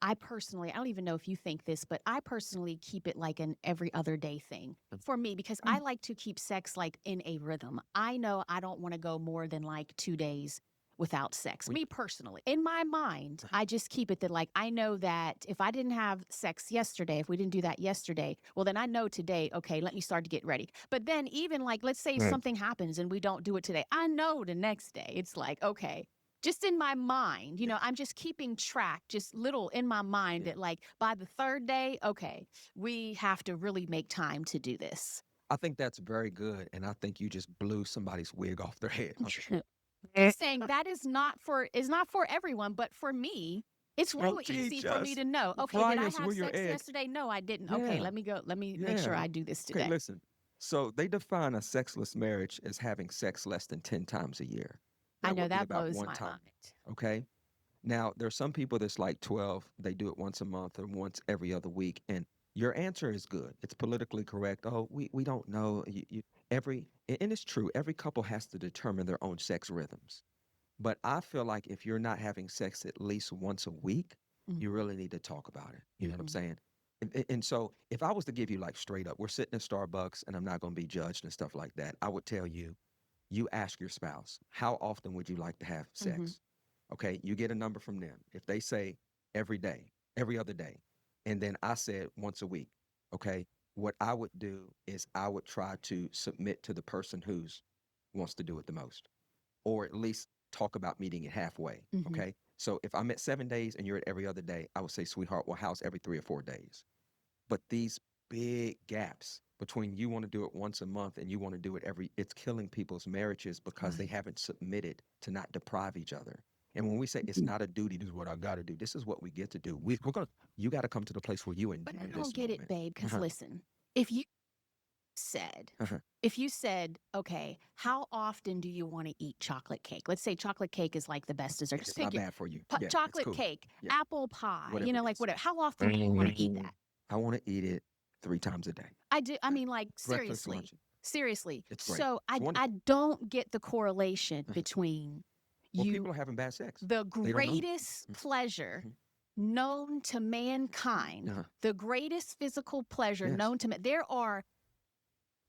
I personally, I don't even know if you think this, but I personally keep it like an every other day thing for me because I like to keep sex like in a rhythm. I know I don't want to go more than like 2 days without sex. Me personally, in my mind, I just keep it that like I know that if I didn't have sex yesterday, if we didn't do that yesterday, well, then I know today, okay, let me start to get ready. But then even like, let's say Right. something happens and we don't do it today, I know the next day it's like, okay, just in my mind, I'm just keeping track, just little in my mind Yeah. that like by the third day, okay, we have to really make time to do this. I think that's very good, and I think you just blew somebody's wig off their head. Just saying that is not for everyone, but for me, it's real Don't easy teach for me us. to know. Okay, Fry did I us have with your sex egg. yesterday? No, I didn't. Okay, Yeah. let me go. Let me make sure Yeah. I do this Okay, today. listen. So they define a sexless marriage as having sex less than 10 times a year. I That know would be that about blows one my time. mind. Okay. Now, there's some people that's like 12, they do it once a month or once every other week. And your answer is good. It's politically correct. Oh, we don't know. And it's true, every couple has to determine their own sex rhythms. But I feel like if you're not having sex at least once a week, you Mhm, really need to talk about it. You know what I'm mhm, saying? And so if I was to give you like straight up, we're sitting at Starbucks and I'm not going to be judged and stuff like that, I would tell you, you ask your spouse, how often would you like to have mhm. sex? Okay, you get a number from them. If they say every day, every other day, and then I said once a week, okay, what I would do is I would try to submit to the person who's wants to do it the most, or at least talk about meeting it halfway. Mhm. Okay. So if I'm at 7 days and you're at every other day, I would say, sweetheart, well, how's every 3 or 4 days? But these big gaps between you want to do it once a month and you want to do it it's killing people's marriages because they Right. haven't submitted to not deprive each other. And when we say it's not a duty, this is what I got to do. This is what we get to do. You got to come to the place where you But I enjoy don't this get it, moment. babe, because Uh-huh, listen, if you said, uh-huh. if you said, okay, how often do you want to eat chocolate cake? Let's say chocolate cake is like the best dessert. Just It's not figure bad for you. Yeah, it's chocolate cool. cake, Yeah, apple pie, whatever it like is. whatever. How often do you want to eat that? I want to eat it 3 times a day. I do. I Okay. mean, like Breakfast, seriously, lunch. seriously. It's great. So It's I wonderful. don't get the correlation between Well, you, people are having bad sex. the They don't know. greatest Mhm, pleasure mhm. known to mankind, Uh-huh. the greatest physical pleasure Yes. known to man. There are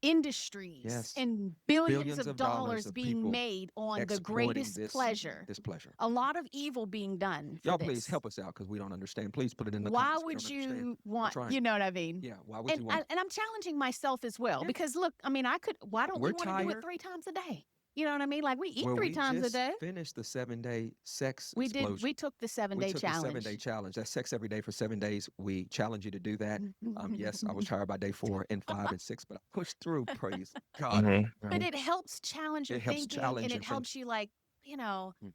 industries Yes. and billions Billions of of dollars dollars of being people made on the exploiting greatest this pleasure. this pleasure. A lot of evil being done for Y'all please this. help us out because we don't understand. Please put it in the Why comments. We would don't understand. you We're want, trying. you know what I mean? Yeah. Why would you want? And I'm challenging myself as well Yeah. because look, I mean, why don't we We're want to do it tired. 3 times a day? You know what I mean? Like we eat Well, three we times a just day. finished the 7 day sex We explosion. took the seven We day took the 7 day challenge. challenge. That's sex every day for 7 days. We challenge you to do that. Yes, I was tired by day 4 and 5 and 6, but I pushed through. Praise God. But it helps challenge your It helps thinking and challenge it your thing. helps you like, you know, Mm,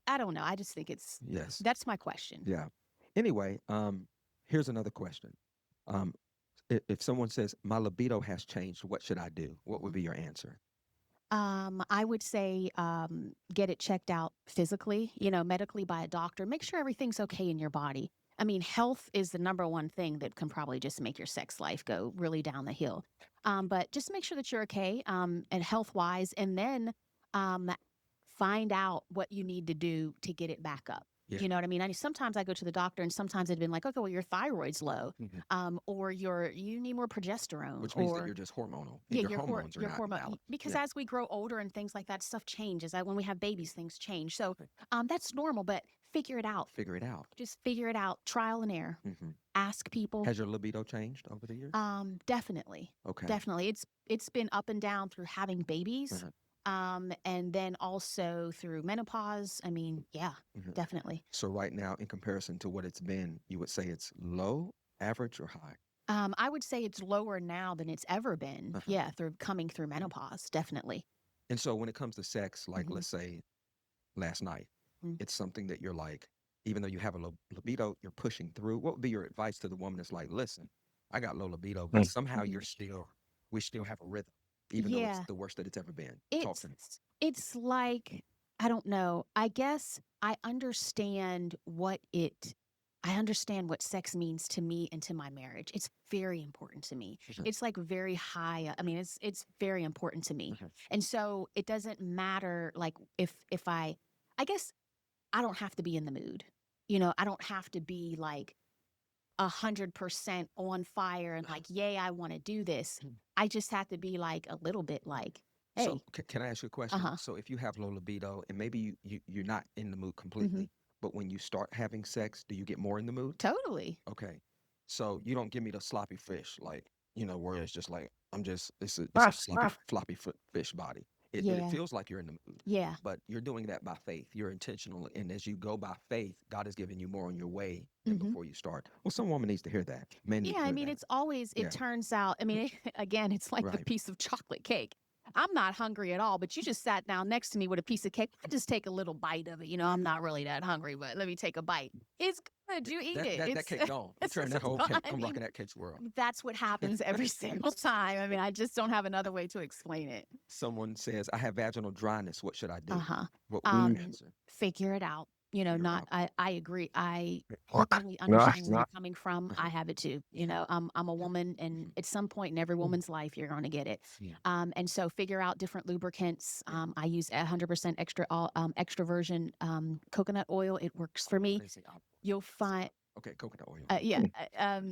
I don't know. I just think yes. that's my question. Yeah. Anyway, here's another question. Um, if someone says my libido has changed, what should I do? What would Mhm. be your answer? I would say get it checked out physically, medically by a doctor. Make sure everything's okay in your body. I mean, health is the number one thing that can probably just make your sex life go really down the hill. But just make sure that you're okay and health wise, and then um, find out what you need to do to get it back up. Yeah. You know what I mean? Sometimes I go to the doctor, and sometimes it's been like, okay, well, your thyroid's low, Mhm. or you need more progesterone, Which means that or you're just hormonal and yeah, your hormones are your not hormone valid. because Yeah. as we grow older and things like that, stuff changes. When we have babies, things change. So Okay. that's normal, but figure it out. Figure it out. Just figure it out. Trial and error. Hmm. Ask people. Has your libido changed over the years? Definitely, Okay. definitely. It's been up and down through having babies, Uh-huh. and then also through menopause. I mean, yeah, Hmm. definitely. So right now, in comparison to what it's been, you would say it's low, average, or high? I would say it's lower now than it's ever been. Uh-huh. Yeah, through coming through menopause, definitely. And so when it comes to sex, like Hmm. let's say last night, it's something that you're like, even though you have a low libido, you're pushing through. What would be your advice to the woman that's like, listen, I got low libido, but somehow we still have a rhythm, even though it's Yeah, the worst that it's ever been. Talk it's to me. it's like I don't know. I guess I understand what sex means to me and to my marriage. It's very important to me. Mhm, It's like very high. I mean, it's very important to me. mhm. And so it doesn't matter like if I guess I don't have to be in the mood. I don't have to be like 100% on fire and like, yay, I want to do this. I just have to be like a little bit like, So hey, can I ask you a question? uh-huh. So if you have low libido and maybe you're not in the mood Hmm. completely, but when you start having sex, do you get more in the mood? Totally. Okay. So you don't give me the sloppy fish, like, where it's just like it's a sloppy floppy fish body. It Yeah. feels like you're in the mood, Yeah. but you're doing that by faith. You're intentional, and as you go by faith, God is giving you more on your way than Hmm. before you start. Well, some woman needs to hear that. Men need Yeah, to I hear mean, that. it's always, it Yeah. turns out, I mean, again, it's like the Right. piece of chocolate cake. I'm not hungry at all, but you just sat down next to me with a piece of cake. I just take a little bite of it. I'm not really that hungry, but let me take a bite. It's good. You eat it. That It's cake gone. You turn that it's whole fun. cake. I I'm mean, rocking that cake's world. that's what happens every single time. I mean, I just don't have another way to explain it. Someone says, I have vaginal dryness. What should I do? Uh-huh. What would you Um, answer? Figure it out. Figure it Not out. I agree. I Fuck. totally No, understand where you're no. coming from. I have it too. I'm a woman, and Mhm. at some point in every woman's life, you're going to get it. Yeah. And so figure out different lubricants. Yeah. I use 100% extra virgin coconut oil. It works for I me. didn't say olive oil. You'll I said find. okay, coconut oil. Yeah,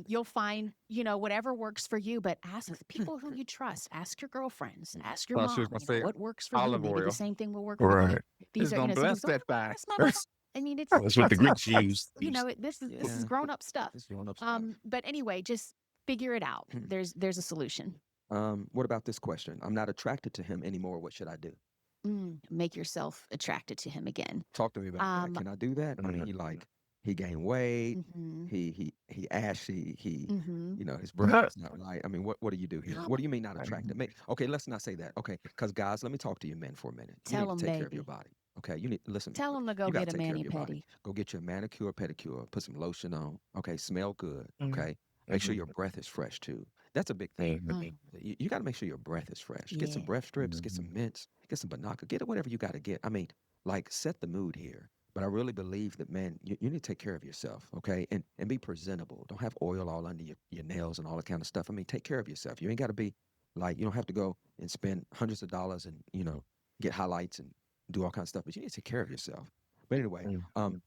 you'll find, whatever works for you, but ask the people who you trust. Ask your girlfriends, Mhm. ask your Thought she was mom, gonna say what works for you. olive Maybe the oil. same thing will work for me. Right. These It's are, gonna some bless people go, that "Oh, thigh. that's not my fault." I mean, That's what the Greeks used. this is Yeah. grown up stuff. It's grown up stuff. But anyway, just figure it out. There's a solution. What about this question? I'm not attracted to him anymore. What should I do? Make yourself attracted to him again. Talk to me about that. Um, Can I do that? I mean, he gained weight. mhm, He ashy. mhm. His breath is not right. I mean, what do you do here? What do you mean not attracted? Okay, let's not say that. Okay, because guys, let me talk to you men for a minute. You Tell need to him, take care of your baby. body. Okay, you need listen. Tell him to go You got get a to take care of mani your body. pedi. Go get your manicure, pedicure. Put some lotion on. Okay, smell good. Mhm. Okay, make sure your breath is fresh too. That's a big thing. Mm, You got to make sure your breath is fresh. Get some yeah. breath strips. Get some mints. Get some Banaka. Get it whatever you got to get. I mean, like set the mood here. But I really believe that, man, you need to take care of yourself, okay? And be presentable. Don't have oil all under your nails and all that kind of stuff. I mean, take care of yourself. You ain't got to be like, you don't have to go and spend hundreds of dollars and, get highlights and do all kinds of stuff, but you need to take care of yourself. But anyway,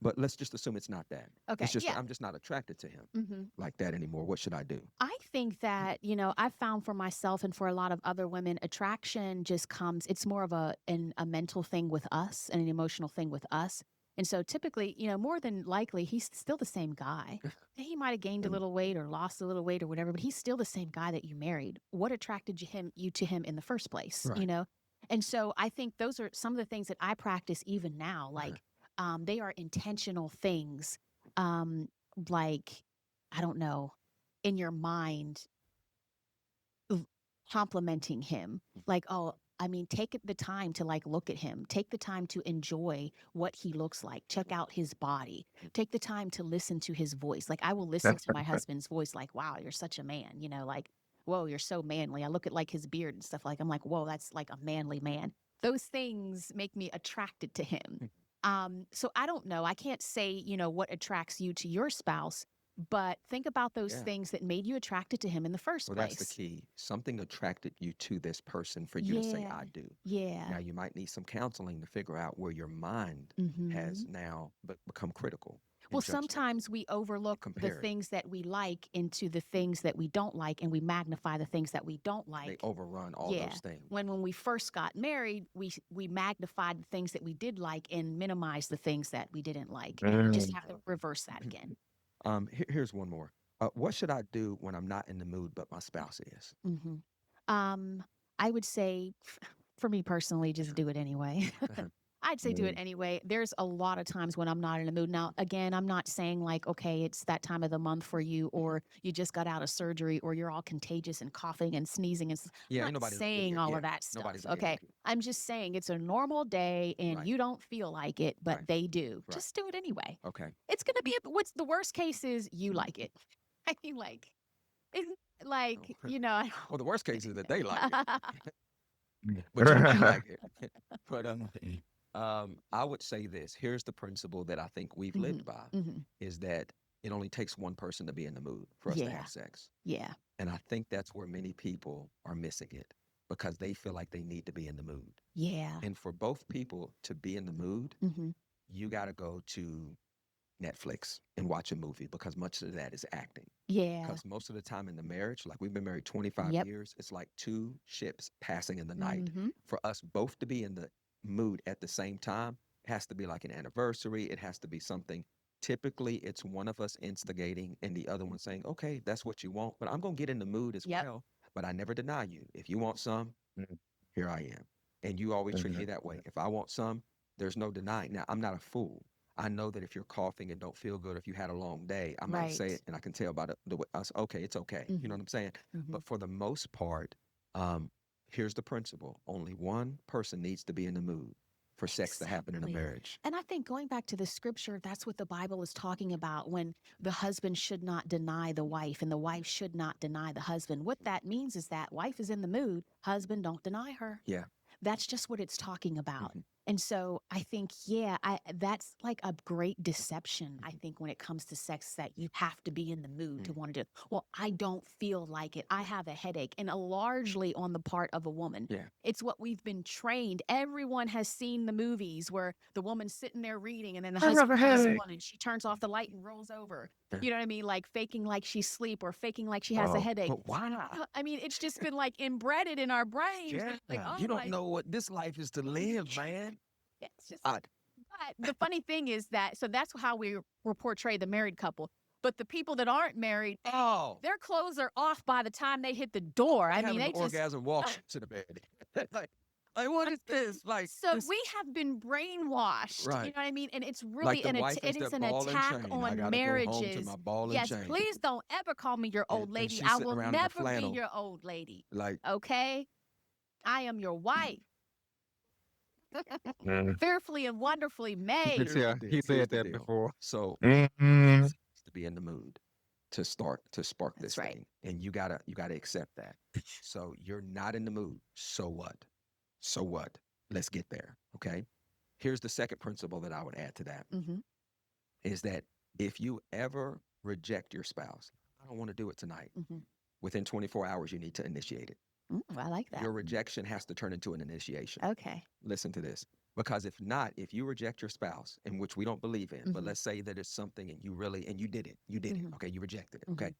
but let's just assume it's not that. Okay. It's just that Yeah. I'm just not attracted to him Hmm. like that anymore. What should I do? I think that, I've found for myself and for a lot of other women, attraction just comes, it's more of a mental thing with us and an emotional thing with us. And so typically, more than likely, he's still the same guy. He might have gained a little weight or lost a little weight or whatever, but he's still the same guy that you married. What attracted you to him in the first place, Right. And so I think those are some of the things that I practice even now. Like, they are intentional things. Um, like, I don't know, in your mind complimenting him. Like, oh, I mean, the time to like look at him. Take the time to enjoy what he looks like. Check out his body. Take the time to listen to his voice. Like, I will listen to my husband's voice. Like, wow, you're such a man. Like, whoa, you're so manly. I look at like his beard and stuff. Like, I'm like, whoa, that's like a manly man. Those things make me attracted to him. So I don't know. I can't say, what attracts you to your spouse, but think about those Yeah. things that made you attracted to him in the first Well, that's the place. key. Something attracted you to this person for you to say, Yeah. I do. Yeah. Now, you might need some counseling to figure out where your mind has Hmm. now become critical Well, and judgmental. sometimes we overlook the Compare it. things that we like into the things that we don't like, and we magnify the things that we don't They like. overrun all Yeah. those things. When we first got married, we magnified the things that we did like and minimized the things that we didn't like. And we just have to reverse that again. Here's one more. What should I do when I'm not in the mood, but my spouse is? Hmm. I would say, for me personally, just do it anyway. I'd say do it anyway. There's a lot of times when I'm not in the mood. Now, again, I'm not saying like, okay, it's that time of the month for you, or you just got out of surgery, or you're all contagious and coughing and sneezing. And Yeah, I'm ain't not nobody's saying idiot. all Yeah, of that stuff. nobody's Okay. idiot. I'm just saying it's a normal day and Right. you don't feel like it, but Right. they do. Right. Just do it anyway. Okay. It's going to be, what's the worst case is you like it. I mean, like, it's like, Well, the worst case is that they like it, Mhm. but you might like it. But I would say this. Here's the principle that I think we've lived Mhm, by mhm. is that it only takes one person to be in the mood for us to Yeah. have sex. Yeah. And I think that's where many people are missing it because they feel like they need to be in the mood. Yeah. And for both people to be in the mood, Mhm. you got to go to Netflix and watch a movie because much of that is acting. Yeah. Because most of the time in the marriage, like we've been married 25 Yep. years, it's like two ships passing in the night. Mm-hmm. For us both to be in the mood at the same time, it has to be like an anniversary. It has to be something. Typically, it's one of us instigating and the other one saying, okay, that's what you want, but I'm going to get in the mood as Yep. well. But I never deny you. If you want some, Mhm. here I am. And you always treat me Mhm. that way. If I want some, there's no denying. Now, I'm not a fool. I know that if you're coughing and don't feel good, if you had a long day, I might say Right. it and I can tell by the way, us, okay, it's okay. You know Mm-hmm. what I'm saying? Mm-hmm. But for the most part, um, here's the principle. Only one person needs to be in the mood for sex to happen in a Exactly. marriage. And I think going back to the scripture, that's what the Bible is talking about when the husband should not deny the wife and the wife should not deny the husband. What that means is that wife is in the mood, husband, don't deny her. Yeah. That's just what it's talking about. Mhm. And so I think, yeah, that's like a great deception. I Mhm. think when it comes to sex, that you have to be in the mood to Mm. want to do. Well, I don't feel like it. I have a headache, and largely on the part of a woman. Yeah. It's what we've been trained. Everyone has seen the movies where the woman's sitting there reading, and then the I have a husband comes headache. on and she turns off the light and rolls over. Yeah. You know what I mean? Like faking like she's asleep or faking like she has a Oh, headache. But why not? I mean, it's just been like embedded in our brains. Yeah. It's like, oh You don't my, know what this life is to live, man. it's just. I, But the funny thing is that, so that's how we portray the married couple. But the people that aren't married, oh, their clothes are off by the time they hit the door. I mean, having they an just. orgasm walks to the bed. like, like, what is this? Like, So this, we have been brainwashed. You right. know what I mean? And it's Like really the wife it is is that an ball and attack chain. I on gotta go home to marriages. my ball and Yes, chain. please don't ever call me your old And lady. she's I sitting will around in the never be flannel. your old lady. Like, Okay? I am your wife, mm. fearfully and wonderfully made. here's the Yeah, deal. he Here's said the that deal. before. So Mhm. to be in the mood to spark That's this right. thing. And you gotta accept that. So you're not in the mood. So what? So what? Let's get there. Okay. Here's the second principle that I would add to that Mm-hmm. is that if you ever reject your spouse, I don't want to do it tonight. Mm-hmm. Within 24 hours, you need to initiate it. I like that. Your rejection has to turn into an initiation. Okay. Listen to this. Because if not, if you reject your spouse, in which we don't believe in, but Mhm. let's say that it's something and you did it, Mhm. okay, you rejected it, Mhm. okay.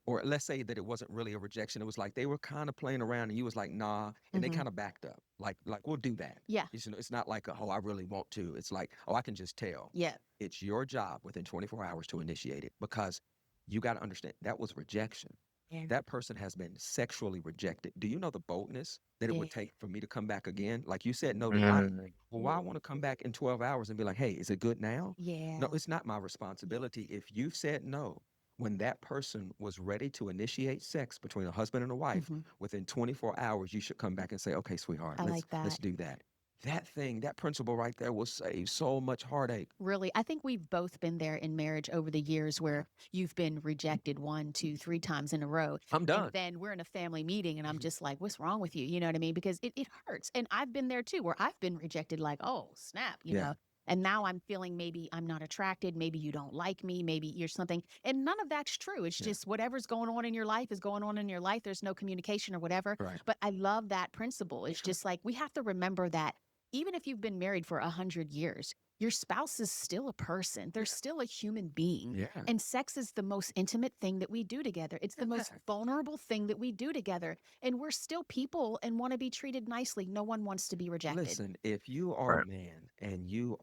Or let's say that it wasn't really a rejection. It was like they were kind of playing around and you was like, nah, and they Mhm. kind of backed up. Like we'll do that. Yeah. It's not like, oh, I really want to. It's like, oh, I can just tell. Yeah. It's your job within 24 hours to initiate it because you got to understand that was rejection. Yeah. That person has been sexually rejected. Do you know the boldness that it would Yeah. take for me to come back again? Like you said, no tonight. Mhm. Well, why I want to come back in 12 hours and be like, hey, is it good now? Yeah. No, it's not my responsibility. If you've said no, when that person was ready to initiate sex between a husband and a wife, Mhm. within 24 hours, you should come back and say, okay, sweetheart, I let's like that. let's do that. That principle right there will save so much heartache. Really, I think we've both been there in marriage over the years where you've been rejected 1, 2, 3 times in a row. I'm And done. then we're in a family meeting and I'm Mhm. just like, what's wrong with you? You know what I mean? Because it hurts. And I've been there too, where I've been rejected like, oh, snap, you Yeah. know. And now I'm feeling maybe I'm not attracted. Maybe you don't like me. Maybe you're something. And none of that's true. It's Yeah. just whatever's going on in your life is going on in your life. There's no communication or whatever. Right. But I love that principle. It's Sure. just like we have to remember that even if you've been married for 100 years, your spouse is still a person. They're still a human being. Yeah. And sex is the most intimate thing that we do together. It's the most Yeah. vulnerable thing that we do together. And we're still people and want to be treated nicely. No one wants to be rejected. Listen, if you are a Right. man and you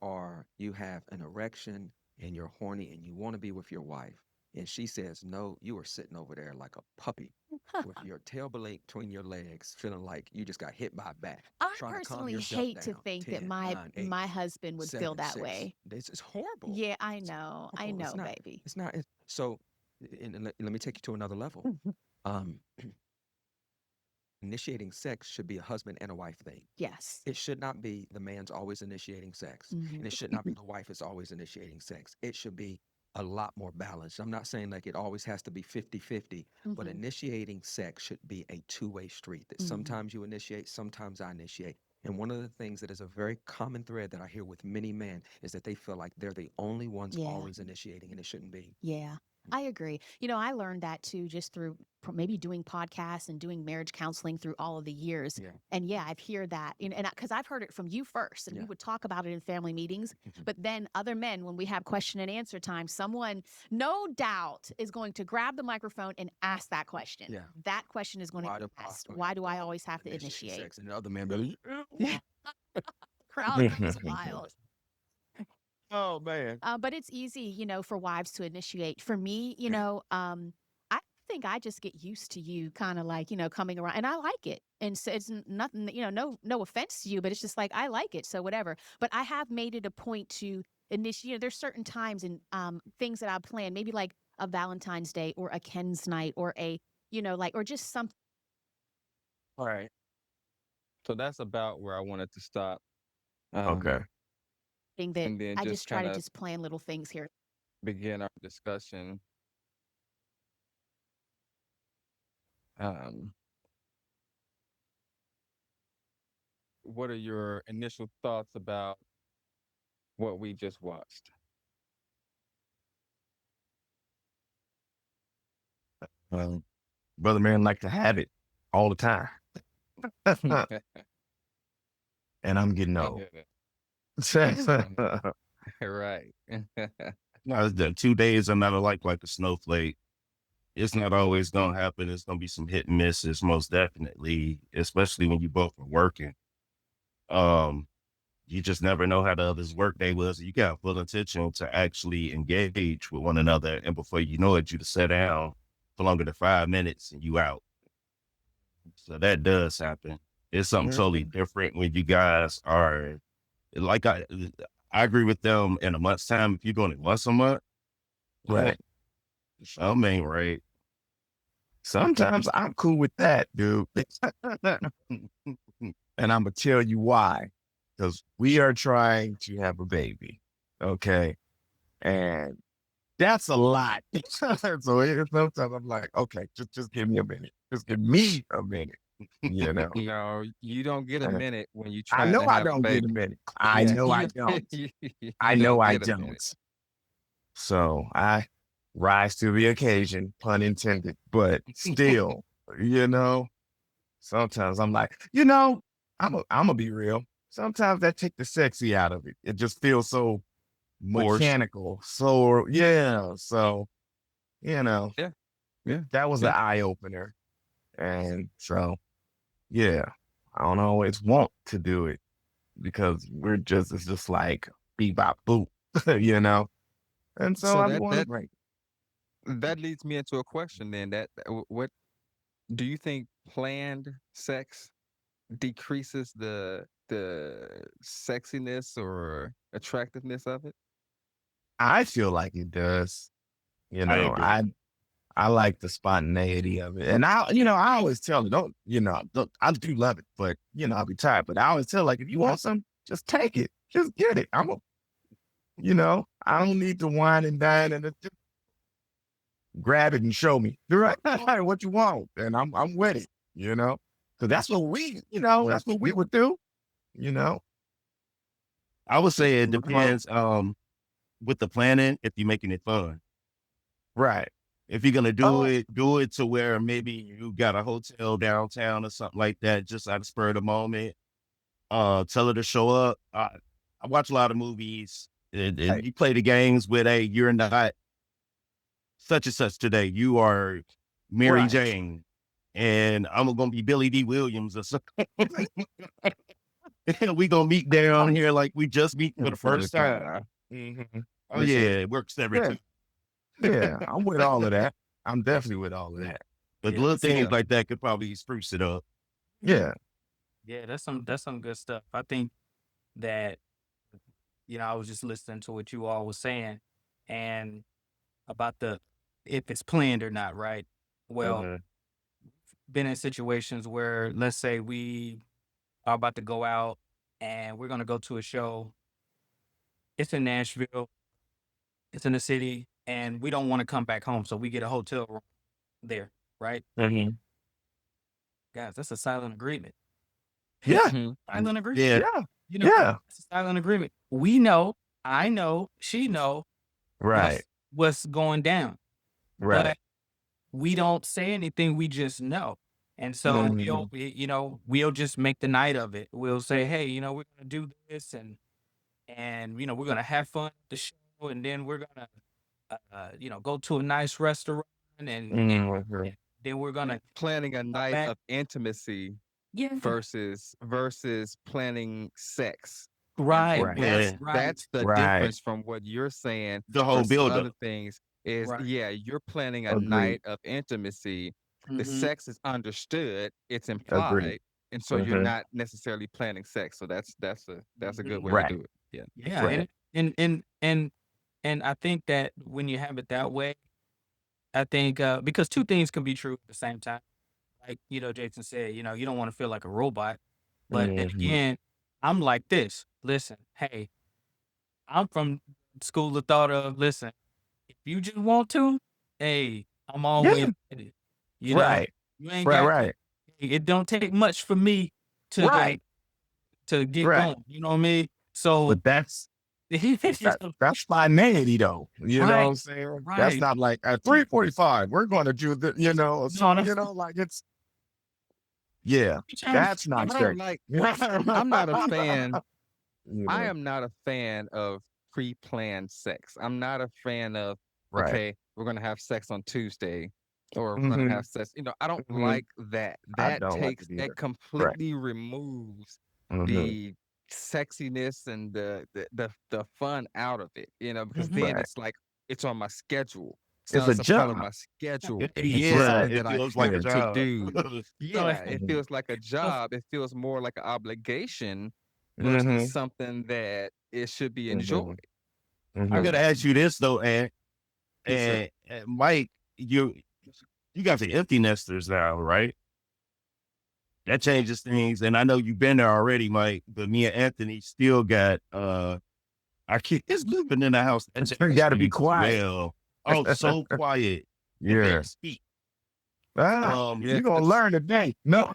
have an erection and you're horny and you want to be with your wife and she says no, you are sitting over there like a puppy with your tail between your legs, feeling like you just got hit by a bat, I trying to calm personally yourself hate to down. think that 10, my 9, 8, my husband would feel 7, that 6. way. This is horrible. Yeah, I It's know. I horrible. know, baby. It's not. So, and let me take you to another level. Um, initiating sex should be a husband and a wife thing. Yes. It should not be the man's always initiating sex, Mhm. and it should not be the wife is always initiating sex. It should be a lot more balanced. I'm not saying like it always has to be 50-50, but Mhm. initiating sex should be a two-way street that Mhm. sometimes you initiate, sometimes I initiate. And one of the things that is a very common thread that I hear with many men is that they feel like they're the only ones Yeah. always initiating, and it shouldn't be. Yeah. I agree. I learned that too just through maybe doing podcasts and doing marriage counseling through all of the years. Yeah. And yeah, I've heard that, and because I've heard it from you first, and we Yeah. would talk about it in family meetings. Mhm. But then other men, when we have question and answer time, someone, no doubt, is going to grab the microphone and ask that question. Yeah. That question is going to Why be do asked. I Why do I always have to initiate initiate? sex? And the other man be like, Yeah, crowd goes wild. oh man. But it's easy, for wives to initiate. For me, I think I just get used to you kind of like, coming around, and I like it. And so it's nothing, no offense to you, but it's just like I like it. So whatever. But I have made it a point to initiate. There's certain times and things that I plan, maybe like a Valentine's Day or a Ken's night or or just something All right. So that's about where I wanted to stop. Okay. that And then I just just try kind to of just plan little things here. begin our discussion. Um, what are your initial thoughts about what we just watched? Brother man like to have it all the time. And I'm getting I old. get No, it. Right. the 2 days are not alike like a snowflake. It's not always gonna happen. It's gonna be some hit and misses, most definitely, especially when you both are working. You just never know how the other's work day was. You got full intention to actually engage with one another, and before you know it, you just sit down for longer than 5 minutes and you out. So that does happen. It's something totally different when you guys are like I agree with them in a month's time. If you're doing it once a month, Right. some ain't right. Sometimes I'm cool with that, dude. And I'm gonna tell you why. Because we are trying to have a baby. Okay. And that's a lot. So sometimes I'm like, okay, just give me a minute. Just give me a minute. You know. No, you don't get a Uh, minute when you I trying know to I have a don't get a baby. minute. I Yeah, know I don't. I you know don't I get a minute. don't. So I rise to the occasion, pun intended. But still, you know, sometimes I'm like, I'm gonna be real. Sometimes that take the sexy out of it. It just feels so Forced. mechanical. So yeah. So, Yeah, yeah, that was an yeah. eye opener. And so yeah, I don't always want to do it because it's just like bebop boop, you know. And so So I be that wanting to that break. that leads me into a question then. What do you think planned sex decreases the sexiness or attractiveness of it? I feel like it does. You I know, agree. I like the spontaneity of it. And I always tell it, I do love it, but I'll be tired. But I always tell like if you want some, just take it. Just get it. I don't need to wine and dine and just grab it and show me. You're right. What you want. And I'm with it, you know? Cause that's what we would do, you know. I would say it Well, depends with the planning if you're making it fun. Right. If you're gonna oh, do it to where maybe you got a hotel downtown or something like that, just out of spur of the moment. Tell her to show up. I watch a lot of movies. And hey, you play the games with you're not such and such today. You are Mary right. Jane, and I'm gonna be Billy D. Williams or something. And we gonna meet down here like we just meet for the first time. Mhm. Oh Listen, yeah, it works every yeah, time. yeah, I'm with all of that. I'm definitely with all of that. But Yeah, little that's things Yeah, like that could probably spruce it up. yeah. yeah, that's some good stuff. I think that I was just listening to what you all was saying, and about the if it's planned or not, right? Well, Uh-huh. been in situations where let's say we are about to go out and we're gonna go to a show. It's in Nashville, it's in the city, and we don't want to come back home, so we get a hotel room there, right? Mhm. Guys, that's a silent agreement. Yeah, Mhm. Silent agreement. yeah, Yeah, You know, yeah. it's a silent agreement. We know, I know, she know Right. what's going down. Right. but we don't say anything. We just know. And so Mhm. we'll just make the night of it. We'll say, hey, we're gonna do this, and we're gonna have fun at the show, and then we're gonna go to a nice restaurant, Mhm. and then we're gonna Planning a come night back. of intimacy Yeah, versus planning sex. right, And Right. right, Yeah. that's right, the Right. difference from what you're saying The whole versus buildup. other things is, right. yeah, you're planning a Agreed. night of intimacy. The Hmm. sex is understood, it's Agreed. implied, and so you're Mhm. not necessarily planning sex. So that's a good way to Right. do it. Yeah. Yeah, Right. and I think that when you have it that way, I think because two things can be true at the same time. Like Jason said, you don't want to feel like a robot, but then Mhm. again, I'm like this. Listen, hey, I'm from school of thought of listen. If you just want to, hey, I'm always Yeah. with it. You know, Right. you ain't Right. got Right. it don't take much for me to Right. to get Right. going. You know what I mean? So But that's that's spontaneity though. You know what right, I'm saying? That's right. not like at 3:45, we're gonna do the, No, no. like it's yeah, that's I not don't straight. like I'm not a fan You I know, am not a fan of pre-planned sex. I'm not a fan of, right. okay, we're gonna have sex on Tuesday or we're gonna Hmm. have sex. I don't Hmm. like that. I don't like it That either. Right. completely removes Hmm. the sexiness and the fun out of it, because then Mhm. Right. it's like it's on my schedule. So It's now a it's a part of job. my schedule. It's Yeah. Right. something It that I feels like have a Yeah. to job. do. So Yeah, it Hmm. feels like a so job. It feels more like an obligation versus Hmm. something that it should be Hmm. enjoyed. I I gotta Um, ask you this though, and yes, sir. Mike, you got the empty nesters now, right? That changes things. And I know you've been there already, Mike, but me and Anthony still got our kid is living in the house. That You got to be changes as quiet. well. Oh, so quiet. Can Yeah. barely speak. You're going to Yes. learn today. No.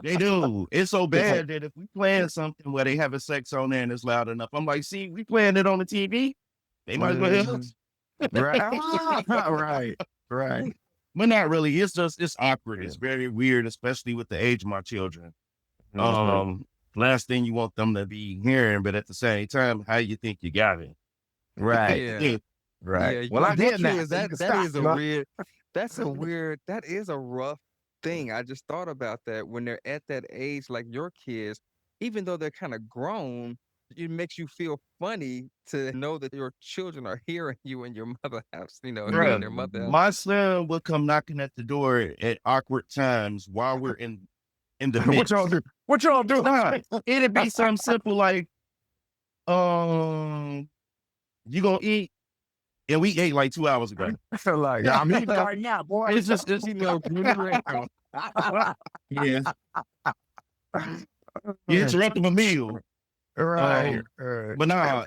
They do. It's so It's like, bad that if we playing something where they having sex on there and it's loud enough, I'm like, see, we playing it on the TV. They might as well hear Mhm. us. right. Right. Right. But not really. It's awkward. It's very weird, especially with the age of my children. Mhm. Um, last thing you want them to be hearing, but at the same time, how you think you got it? Right. Yeah. Yeah. Right. Yeah. Well, I'm What's getting true that. is So you that can that stop. is a weird that is a rough thing. I just thought about that when they're at that age, like your kids, even though they're kind of grown, it makes you feel funny to know that your children are hearing you in your mother house, Bruh, in their mother Mhm. house. my son will come knocking at the door at awkward times while we're in the What y'all mix. do? What y'all do? Nah, it'd be something simple like, you gonna eat? And we ate like 2 hours ago. Like, I'm eating right now, boy. It's just it's yeah. you interrupting a meal. Right. Um, but nah,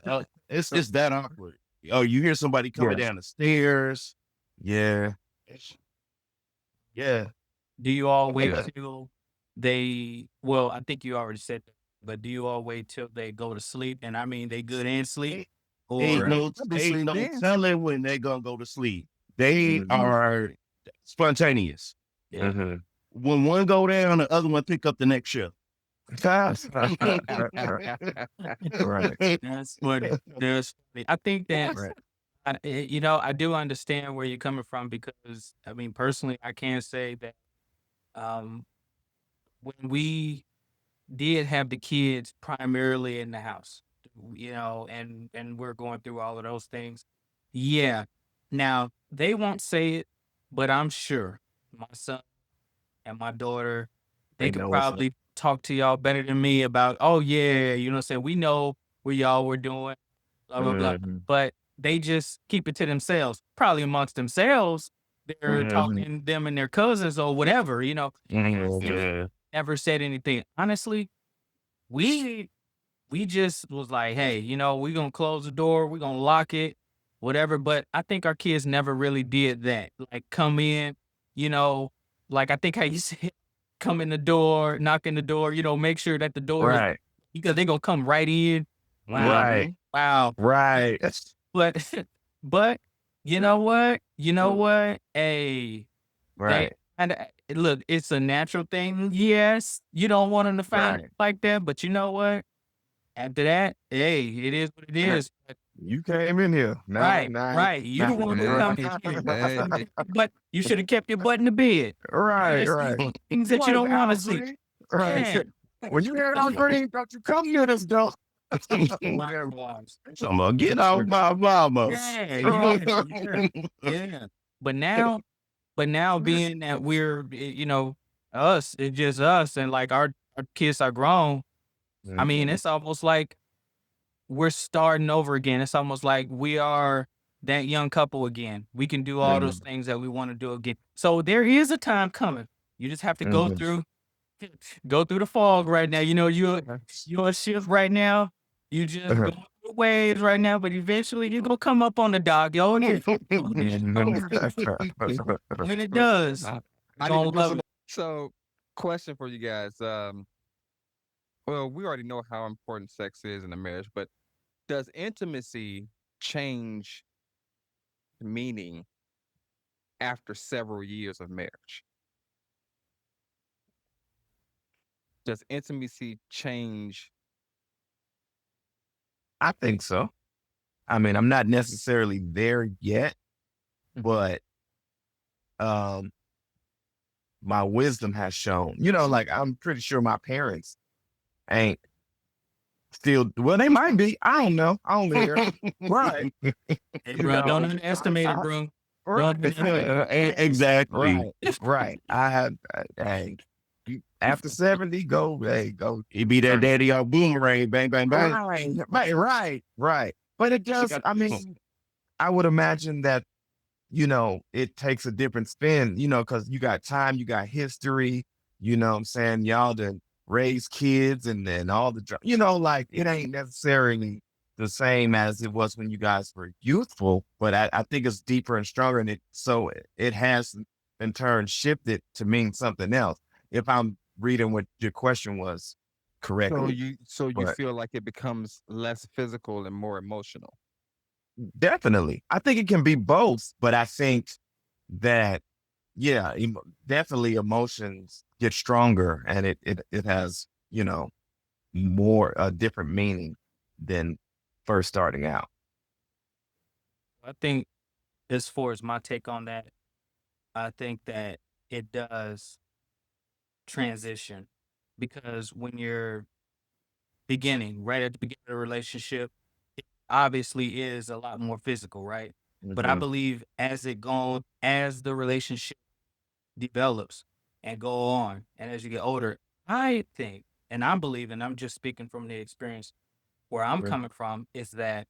it's that awkward. Oh, you hear somebody coming Yes. down the stairs. Yeah. Yeah. Do you all wait Yeah. till well, I think you already said that, but do you all wait till they go to sleep? And I mean they good and sleep? Ain't Or no I'll be ain't sleep no then. telling when they gonna go to sleep. They Mhm. are spontaneous. yeah. Mhm. When one go down, the other one pick up the next shift. Right. That's funny. That's funny. I think that Right. I do understand where you're coming from because I mean personally I can say that um when we did have the kids primarily in the house, and we're going through all of those things. Yeah. Now, they won't say it, but I'm sure my son and my daughter, they They could know what's up. probably talk to y'all better than me about, oh yeah, you know what I'm saying? We know what y'all were doing, blah, blah, blah. Mhm. But they just keep it to themselves. Probably amongst themselves, they're Mhm. talking them and their cousins or whatever, Mhm. Yeah. never said anything. Honestly, we we just was like, hey, we're gonna close the door, we're gonna lock it, whatever. But I think our kids never really did that. Like come in, you know, like I think how you said, come in the door, knock in the door, make sure that the door is Right. because they're gonna come right in. Wow. Right. Mhm. Wow. Right. But but You know what? You know what? Hey, they Right. and look, it's a natural thing. Yes, you don't want them to find Right. like that, but you know what? After that, hey, it is what it is. You came in here. Right, Nah. right. You the one who come Hey, here. hey, But you should have kept your butt in the bed. Right, Just right. things that you Like don't want to see. Alfred. Right. Yeah. When you hear Al Green, don't you come near this door. Likewise. So I'm gonna get off my mama. Yeah, Right. yeah, yeah. But now being that we're, us, it's just us, and like our kids are grown. I mean, it's almost like we're starting over again. It's almost like we are that young couple again. We can do all those things that we want to do again. So there is a time coming. You just have to go through the fog right now. You're a shift right now. You just go through the waves right now, but eventually you're gonna come up on the dock. Yo, yeah. When it does, I you're didn't gonna love listen. it. So, question for you guys. Well, we already know how important sex is in a marriage, but does intimacy change meaning after several years of marriage? Does intimacy change? I think so. I mean, I'm not necessarily there yet, but um my wisdom has shown, like I'm pretty sure my parents ain't still, well, they might be. I don't know. I don't live here. Right. Hey, bro, don't underestimate it, bro. Right. Don't underestimate Exactly. Right. I had, hey, after 70, go. He be that daddy on boomerang, bang, bang, bang. Right. But it does, I mean, I would imagine that, it takes a different spin, because you got time, you got history, you know what I'm saying? Y'all done raise kids and then all the, like it ain't necessarily the same as it was when you guys were youthful, but I think it's deeper and stronger, and it has in turn shifted to mean something else. If I'm reading what your question was So correctly, you but feel like it becomes less physical and more emotional. definitely, I think it can be both, but I think that, yeah, definitely emotions get stronger, and it has, more a different meaning than first starting out. I think as far as my take on that, I think that it does transition because when you're beginning, right at the beginning of the relationship, it obviously is a lot more physical, right? But I Mhm. believe as the relationship develops and go on, and as you get older, I think, and I'm believing, I'm just speaking from the experience where I'm Mhm. coming from, is that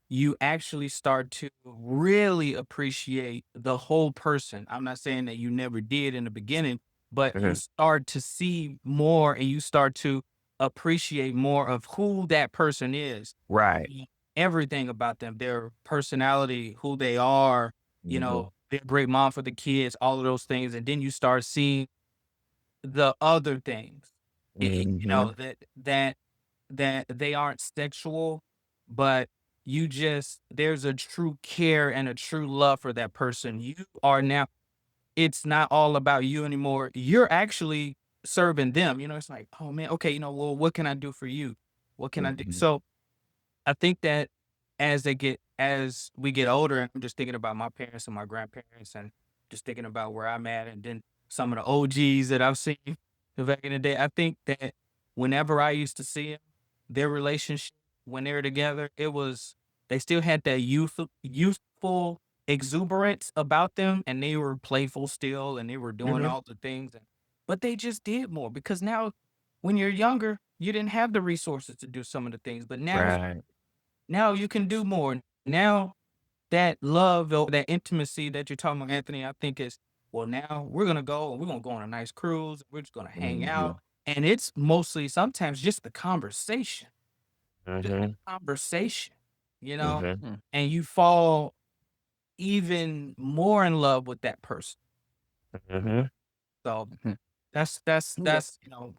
you actually start to really appreciate the whole person. I'm not saying that you never did in the beginning, but you Mhm. start to see more and you start to appreciate more of who that person is. Right. Everything about them, their personality, who they are, Mhm. they're a great mom for the kids, all of those things. And then you start seeing the other things, Mhm. that they aren't sexual, but there's a true care and a true love for that person. You are now, it's not all about you anymore. You're actually serving them. It's like, oh man, okay, well, what can I do for you? What can I do? Mhm. So I think that as we get older, and I'm just thinking about my parents and my grandparents and just thinking about where I'm at and then some of the OGs that I've seen back in the day, I think that whenever I used to see them, their relationship when they were together, they still had that youthful exuberance about them, and they were playful still, and they were doing Mhm. all the things, but they just did more because now when you're younger, you didn't have the resources to do some of the things, but Right. now you can do more. Now that love or that intimacy that you're talking about, Anthony, I think is, well, now we're gonna go and we're gonna go on a nice cruise. We're just gonna hang out. Mhm. And it's mostly sometimes just the conversation. Just the Mhm. conversation, you know, Mhm. Mm. and you fall even more in love with that person. Mhm. So Mhm. that's Yeah.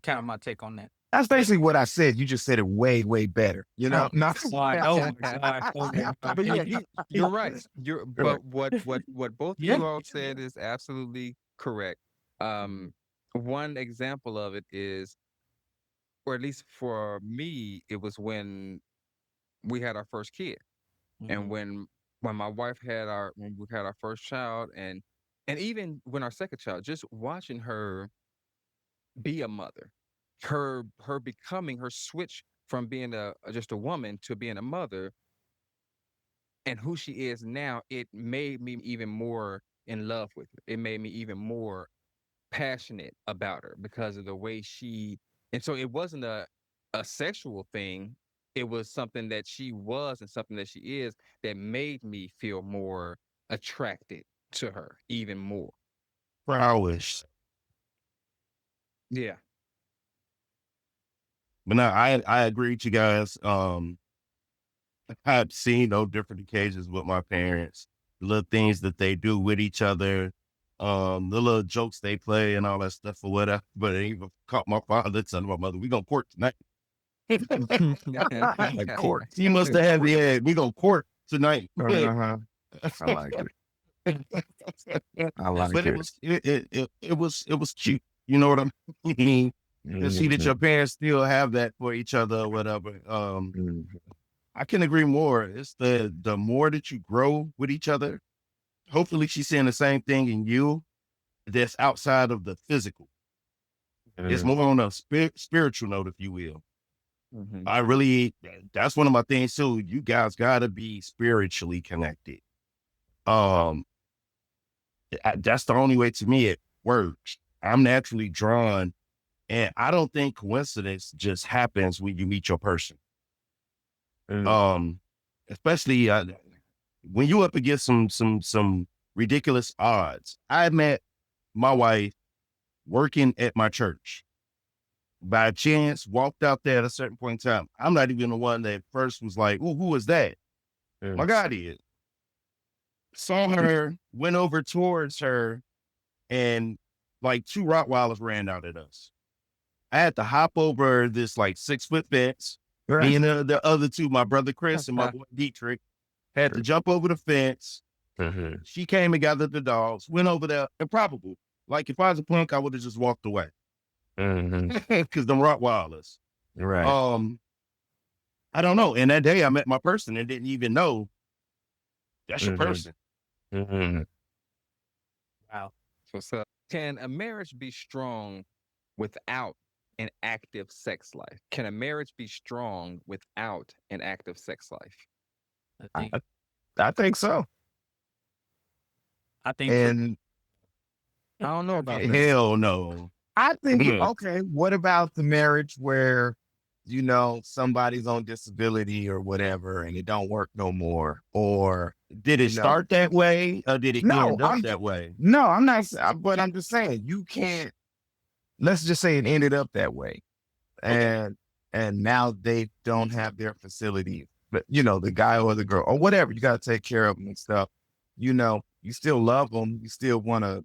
kind of my take on that. That's basically what I said. You just said it way, way better. You know? Oh No. my god! Oh my god! Oh my god! But yeah, you're right. Right. But what both of Yeah. you all said is absolutely correct. Um, one example of it is, or at least for me, it was when we had our first kid, and Mhm. when my wife had when we had our first child, and even when our second child, just watching her be a mother, her becoming her switch from being just a woman to being a mother and who she is now, it made me even more in love with her. It made me even more passionate about her because of the way she and so it wasn't a sexual thing. It was something that she was and something that she is that made me feel more attracted to her even more. Prowess. Yeah. But no, I agree with you guys. I've seen those different occasions with my parents, the little things that they do with each other, the little jokes they play and all that stuff or whatever. But I even caught my father telling my mother, "We gonna court tonight." Like court. He must have had the head. We gonna court tonight. Uh-huh. I like it. I like But it. it was cute. You know what I mean? To see that Mhm. your parents still have that for each other or whatever. Mhm. I can agree more. It's the more that you grow with each other, hopefully she's seeing the same thing in you that's outside of the physical. It's Mhm. more on a spiritual note, if you will. Mhm. I really, that's one of my things too. You guys gotta be spiritually connected. Um, that's the only way to me it works. I'm naturally drawn, and I don't think coincidence just happens when you meet your person. Mhm. Um, especially when you up against some ridiculous odds. I met my wife working at my church. By chance, walked out there at a certain point in time. I'm not even the one that first was like, "Oh, who is that?" My Mhm. God did. Saw her, went over towards her, and like two Rottweilers ran out at us. I had to hop over this like 6 foot fence. Me Right. and the other two, my brother Chris and my boy Dietrich, had to jump over the fence. Mhm. She came and gathered the dogs, went over there, improbable. Like if I was a punk, I would have just walked away Mhm. because them Rottweilers. Right. Um, I don't know. And that day I met my person and didn't even know that's your Mhm. person. Mhm. Wow. So, can a marriage be strong without an active sex life? Can a marriage be strong without an active sex life? I I think I think so. I think for And I don't know about that. Hell no. I think, okay, what about the marriage where, somebody's on disability or whatever and it don't work no more? Or, Did it you know, start that way or did it no, end up that way? no, I'm not, but I'm just saying you can't, let's just say it ended up that way. Okay. And now they don't have their facility, but the guy or the girl or whatever, you got to take care of them and stuff. You still love them. You still want to,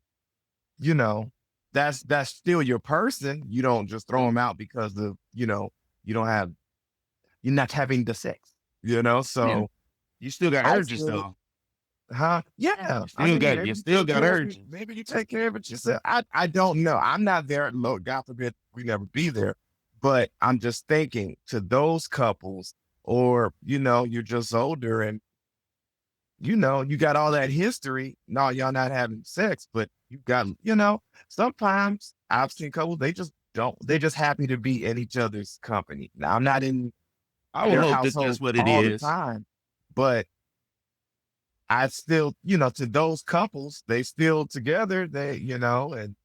you know, that's still your person. You don't just throw them out because of, you don't have, you're not having the sex, Yeah. so You still got I urges still, though. huh? Yeah. You I still mean, got maybe you you still take got care of it. urges. Maybe you take care of it yourself. I don't know. I'm not there. Lord, God forbid we never be there. But I'm just thinking to those couples, or, you're just older and, you got all that history. No, y'all not having sex, but you got, sometimes I've seen couples, they just happy to be in each other's company. Now, I'm not in I would their hope that that's household what it all the is. time, but I still, to those couples, they still together, and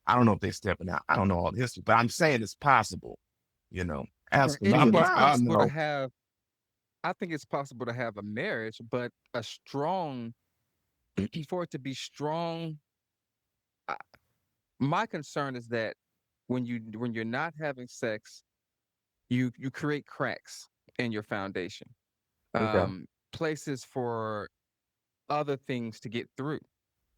I don't know if they're stepping out. I don't know all the history, but I'm saying it's possible, you know, It is absolutely it's I possible to possible. have I think it's possible to have a marriage, but a strong for it to be strong, I, my concern is that when you're not having sex, you create cracks in your foundation. Okay. Places for other things to get through,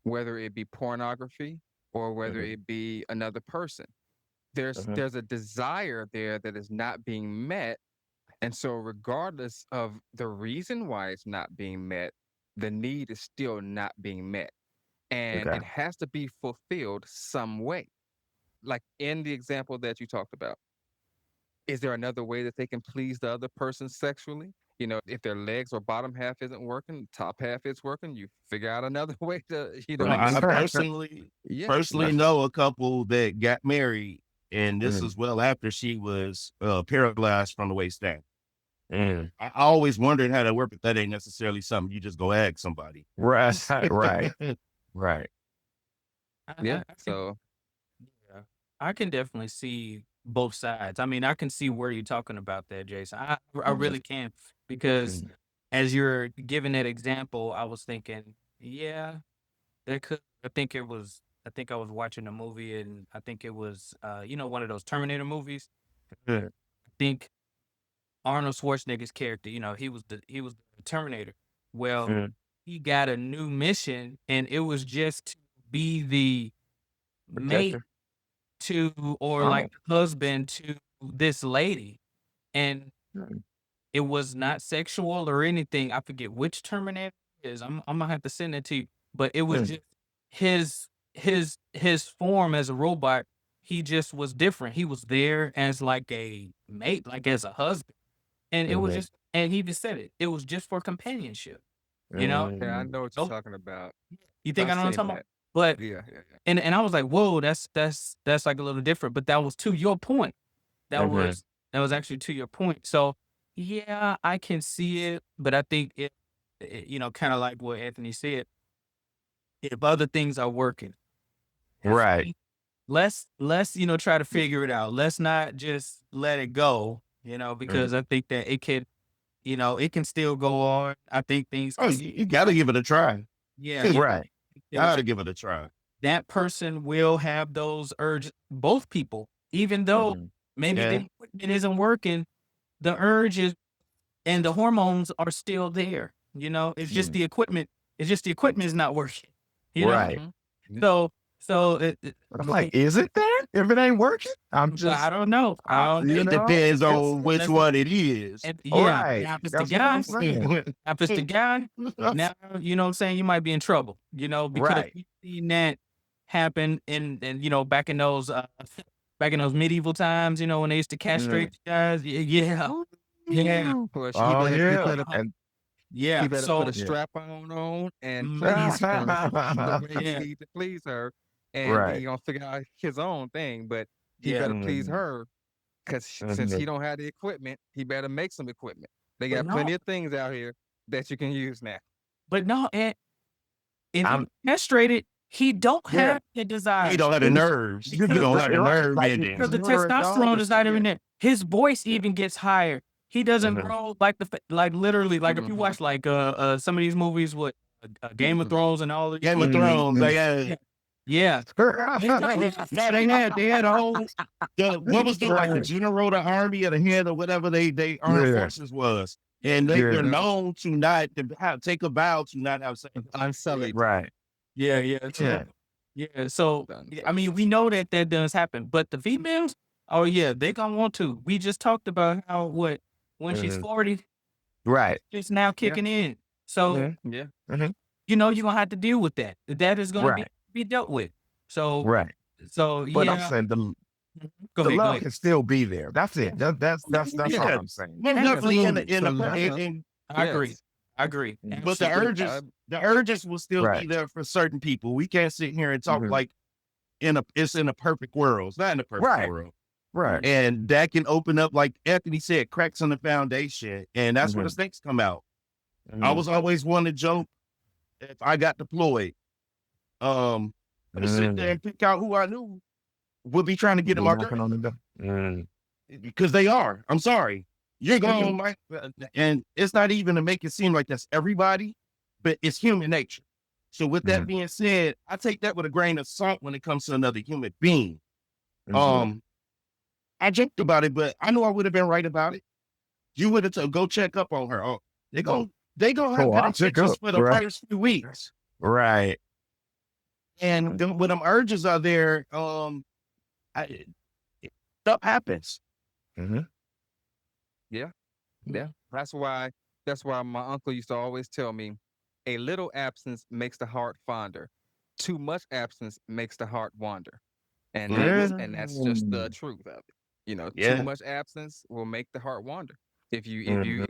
whether it be pornography or whether Mhm. it be another person. there's a desire there that is not being met. And so regardless of the reason why it's not being met, the need is still not being met. And Okay. it has to be fulfilled some way. Like in the example that you talked about, is there another way that they can please the other person sexually? You know, if their legs or bottom half isn't working, top half is working, you figure out another way to, I Right. yeah. personally know a couple that got married, and this Mm, is well after she was paralyzed from the waist down. mm. I always wondered how that worked, but that ain't necessarily something you just go ask somebody. Right. Right. Right. Yeah. I can, So yeah, I can definitely see both sides. I mean, I can see where you're talking about that, Jason. I really can, because Mm, as you're giving that example, I was thinking, yeah, there could. I think I was watching a movie, and I think it was, one of those Terminator movies. mm, I think Arnold Schwarzenegger's character, he was the Terminator. Well, mm. he got a new mission, and it was just to be the mate Protector. to, or Oh. like husband to, this lady, and Mm, it was not sexual or anything. I forget which Terminator it is. I'm gonna have to send it to you, but it was mm, just his form as a robot. He just was different. He was there as like a mate, like as a husband. And it was mhm, just, and he just said it. It was just for companionship, you know? yeah, I mm. know what you're Nope. talking about. You think I've I know what I'm seen talking about? that. But Yeah. and I was like, whoa, that's like a little different. But that was to your point. That Mhm. was that was actually to your point. So yeah, I can see it, but I think kind of like what Anthony said, if other things are working, if Right. let's try to figure it out. Let's not just let it go, Mhm. because I think that it can still go on. I think things Oh, can, you got to give it a try. yeah, You Right. got to give it a try. that person will have those urges, both people, even though Mhm. maybe Yeah. the equipment isn't working, the urges and the hormones are still there. It's just Mm. the equipment is not working, you know? Right. Mm-hmm. So, so I'm like, is it there? If it ain't working, I'm I just, don't know. I don't you It know, depends it's on which Unless one it is. and yeah, right. now if it's the That's what I'm guy, saying. if it's the guy, now you know what I'm saying, you might be in trouble, because Right. we've seen that happen back in those medieval times, when they used to Mhm. castrate guys. Yeah. Yeah. Well, Oh he yeah. better Uh, And yeah. put a So yeah. strap on and mhm, please her the way he yeah. needs to please her, and Right. he gonna figure out his own thing. But he Yeah. better please Mhm. her, because since he Mhm. don't have the equipment, he better make some equipment. They But got plenty no, of things out here that you can use now. but no, and if he I'm castrated, he don't yeah. have the He desire, don't have the nerves. You He just because don't have the right. nerve Like because endings. the nerve dog. testosterone is not even there. His voice even gets higher. He doesn't Mhm. grow like like literally, like if you Mm-hmm. watch like some of these movies with Game of Thrones and all of these Game of movies. Thrones, Mhm. they had, Yeah. Yeah. no, they had a whole, what was the Right. general of the army or the head or whatever they armed Yeah. forces was. And they're Yeah. known to not to take a vow to not have sex. Unsullied. Right. Yeah, yeah. Yeah. So yeah, so Unsullied. I mean, we know that does happen, but the females, oh yeah, they gonna want to. We just talked about how when she's Mhm. 40, Right. it's now Yeah. kicking in. So Mhm. Yeah. Mhm. you're gonna have to deal with that. That is gonna Right. be dealt with. So Right. yeah. But I'm saying Mhm. the Go love ahead. can still be there. That's it. That's all Yeah, I'm saying. most definitely Absolutely. I agree. Yes. I agree. Mhm. but the Absolutely. urges will still Right. be there for certain people. We can't sit here and talk Mhm. like it's in a perfect world. It's not in a perfect Right. world. Right. And that can open up, like Anthony said, cracks in the foundation. And that's where the Mhm. snakes come out. I Mhm. was always one to joke if I got deployed. I just sit there Mm. and pick out who I knew would be trying to get in Be my knocking girl. on the door. Mm. Because they are. I'm sorry. You're going, Mike. And it's not even to make it seem like that's everybody, but it's human nature. So with that Mhm. being said, I take that with a grain of salt when it comes to another human being. Mhm. I joked about it, but I know I would have been right about it. You would have told go check up on her. Oh, they gonna have Oh, good I'll check intentions up. for the Right. first few weeks. Right. And when them urges are there, I, stuff happens. Mhm. Yeah. That's why my uncle used to always tell me, a little absence makes the heart fonder. Too much absence makes the heart wander. And that's just the Mm. truth of it. Too Yeah. much absence will make the heart wander. Mhm.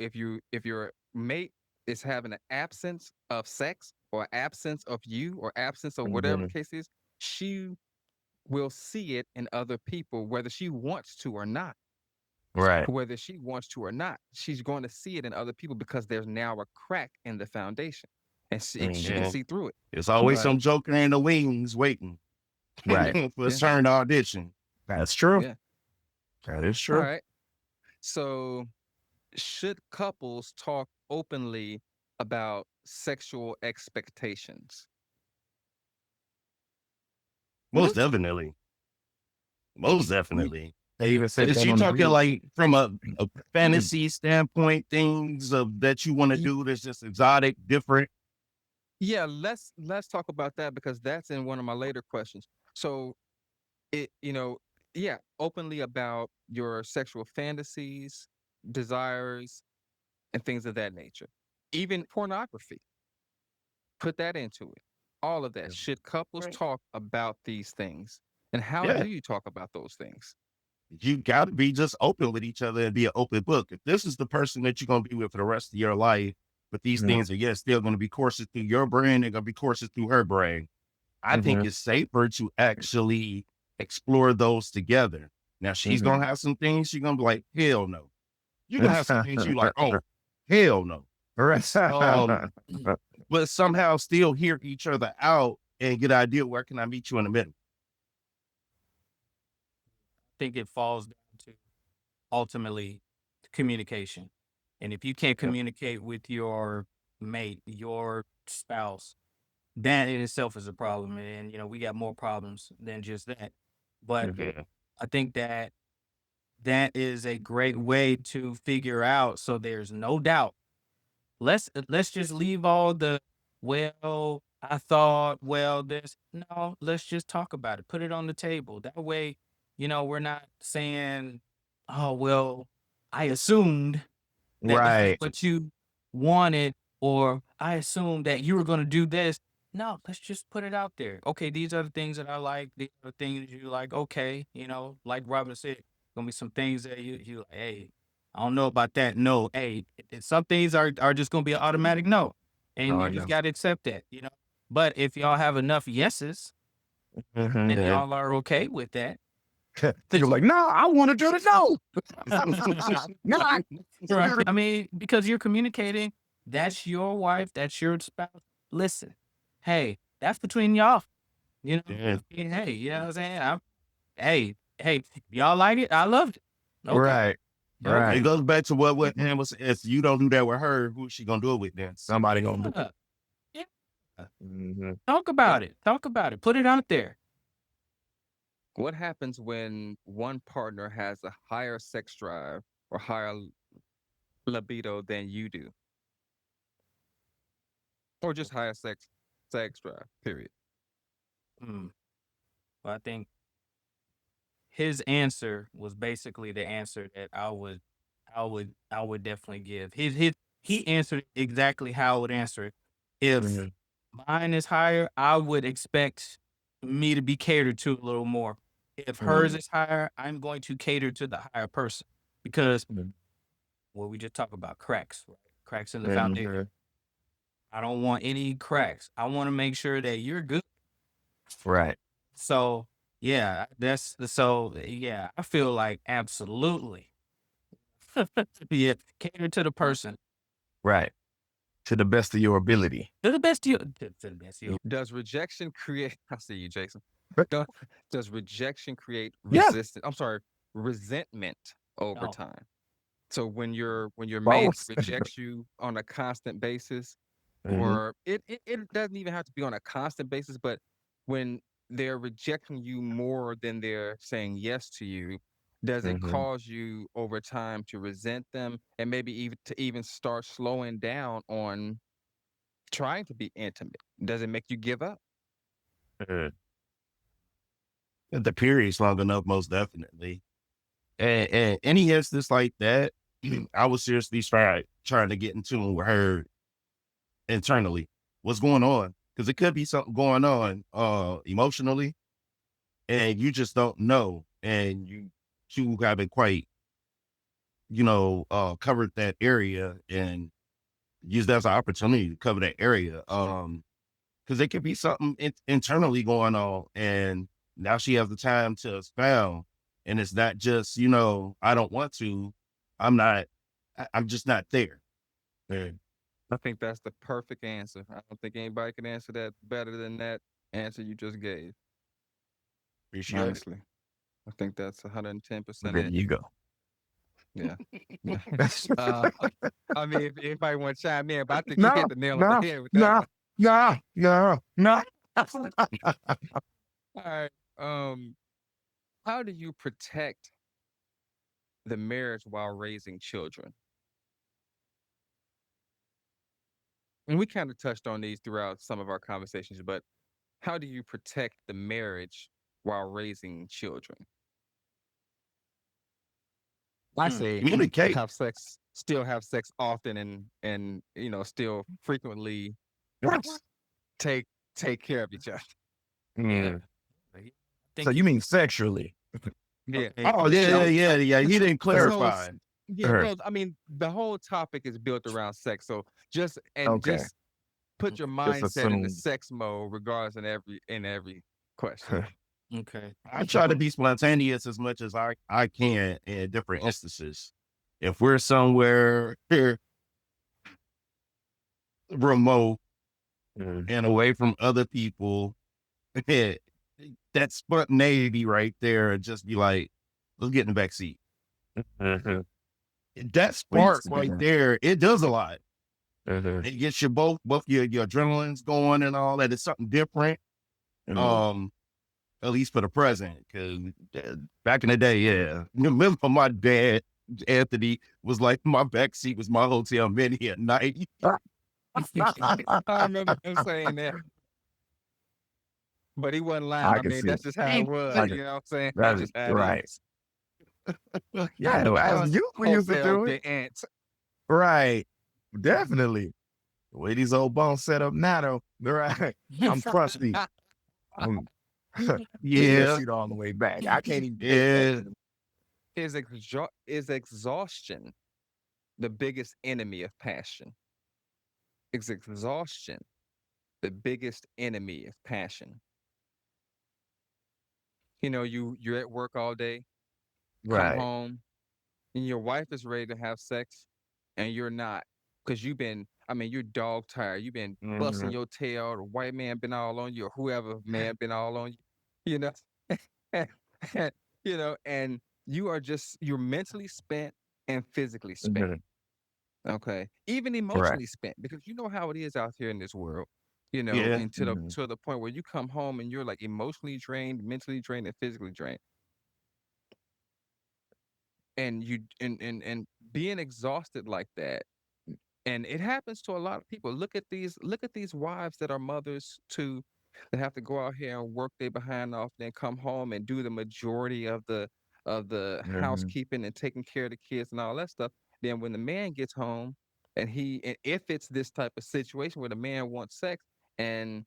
If your mate is having an absence of sex or absence of you or absence of whatever the Mhm. case is, she will see it in other people, whether she wants to or not. Right. Whether she wants to or not, she's going to see it in other people because there's now a crack in the foundation, and she can Mhm. Yeah. see through it. There's always Right. some joker in the wings waiting Right. for his Yeah, turn to audition. That's true. yeah. That is All true. right. So, should couples talk openly about sexual expectations? Most definitely. Most You definitely. they even said Is that you on the talking video. like from a fantasy standpoint, things of that you want to Ye- do that's just exotic, different? Yeah, let's talk about that because that's in one of my later questions. So, it yeah, openly about your sexual fantasies, desires, and things of that nature. Even pornography, put that into it. All of that. Should couples Right. talk about these things? And how Yeah. do you talk about those things? You got to be just open with each other and be an open book. If this is the person that you're going to be with for the rest of your life, but these Mhm. things are, yes, still going to be courses through your brain, they're going to be courses through her brain. I think Mhm. it's safer to actually explore those together. Now, she's going Mhm. to have some things she's going to be like, hell no. You're going to have some things you like, oh, hell no. Right. But somehow still hear each other out and get an idea where can I meet you in the middle. think it falls down to ultimately communication. And if you can't Yep. communicate with your mate, your spouse, that in itself is a problem. And, we got more problems than just that. But Mhm. Yeah. I think that is a great way to figure out so there's no doubt. Let's just leave all the well, I thought, well, this. No, let's just talk about it. Put it on the table. That way, we're not saying, oh, well, I assumed that this is Right. what you wanted, or I assumed that you were going to do this. No, let's just put it out there. Okay, these are the things that I like. These are the things you like. Okay, like Robin said, gonna be some things that you like, hey, I don't know about that. No, hey, some things are just gonna be an automatic no, and Oh, you I just know. gotta accept that. But if y'all have enough yeses, Mhm. and Yeah. y'all are okay with that, You're like, no, I want to do the no. No. right? I mean, because you're communicating, that's your wife, that's your spouse. Listen, hey, that's between y'all. Yeah. Hey, you know what I'm saying? Hey, y'all like it? I loved it. Okay, Right. okay. It Right. goes back to what Ham was saying. If you don't do that with her, who's she gonna do it with then? Somebody gonna do. Yeah, yeah. Mhm. Talk about it. Talk about it. Put it out there. What happens when one partner has a higher sex drive or higher libido than you do, or just higher sex drive? Period. Hmm. Well, I think his answer was basically the answer that I would definitely give. He answered exactly how I would answer it. If Mhm. mine is higher, I would expect me to be catered to a little more. If hers Mhm. is higher, I'm going to cater to the higher person because Mhm. what we just talked about cracks, right? Cracks in the foundation. Mhm. I don't want any cracks. I want to make sure that you're good. Right. So yeah, yeah, I feel like absolutely. Yeah, cater to the person. Right. To the best of your ability. To the best of to the best of your Does rejection create? I see you, Jason. Do- Does rejection create Yeah. resistance? I'm sorry, resentment over oh, time. So when your mate Both. rejects you on a constant basis, Mhm. or it doesn't even have to be on a constant basis, but when they're rejecting you more than they're saying yes to you, does it Mhm. cause you over time to resent them and maybe even start slowing down on trying to be intimate? Does it make you give up? Uh, if the period's long enough, most definitely. And any instance like that, I would seriously start trying to get in tune with her internally. What's going on? Because it could be something going on emotionally, and you just don't know. And you haven't quite, covered that area and use that as an opportunity to cover that area. Because it could be something internally going on, and now she has the time to expound, and it's not just I don't want to, I'm not, I'm just not there. And I think that's the perfect answer. I don't think anybody can answer that better than that answer you just gave. appreciate it. Honestly, I think that's 110% There it. you go. Yeah. uh, I mean, if anybody want to chime in, but I think you No, hit the nail on no, the head with that no, one. no, no. All right. How do you protect the marriage while raising children? And we kind of touched on these throughout some of our conversations, but how do you protect the marriage while raising children? I say Communicate. still have sex often, and still frequently What? take take care of each other. Mm. I So think you mean sexually? Yeah. okay. Oh yeah, Yeah. yeah. He didn't This whole clarify. yeah, well, I mean, the whole topic is built around sex. So Okay. just put your Just mindset into assume. sex mode regardless in every question. Okay. I try to be spontaneous as much as I can in different instances. If we're somewhere here remote Mm, and away from other people, that spontaneity right there, and just be like, let's get in the back seat. mhm, That Please. spark right there, it does a lot. Mhm, It gets you both your adrenaline's going and all that. It's something different. mhm. At least for the present, because back in the day, yeah, remember my dad, Anthony, was like my back seat was my hotel mini at night. I remember him saying that, but he wasn't lying. I I can mean, see it. that's just how it was. I You can, know what I'm saying? That's that's just how it right. is. Yeah, as you we used to Hotel do it. de ants. Right. Definitely. The way these old bones set up now, though. Right. I'm crusty. I'm Yeah, seat all the way back. I can't even take yeah. that. Is exhaustion the biggest enemy of passion? Is exhaustion the biggest enemy of passion? You're at work all day, come Right. home, and your wife is ready to have sex, and you're not, because you're dog tired. You've been busting Mhm, your tail. The white man been all on you, or whoever man been all on you. You know, and you're mentally spent and physically spent. mhm. Okay. Even Right. emotionally spent, because you know how it is out here in this world, Yeah. and to the Mhm, to the point where you come home and you're like emotionally drained, mentally drained, and physically drained. And and being exhausted like that, and it happens to a lot of people. Look at these wives that are mothers too, that have to go out here and work their behind off, then come home and do the majority of the mhm, housekeeping and taking care of the kids and all that stuff. Then when the man gets home, and if it's this type of situation where the man wants sex, and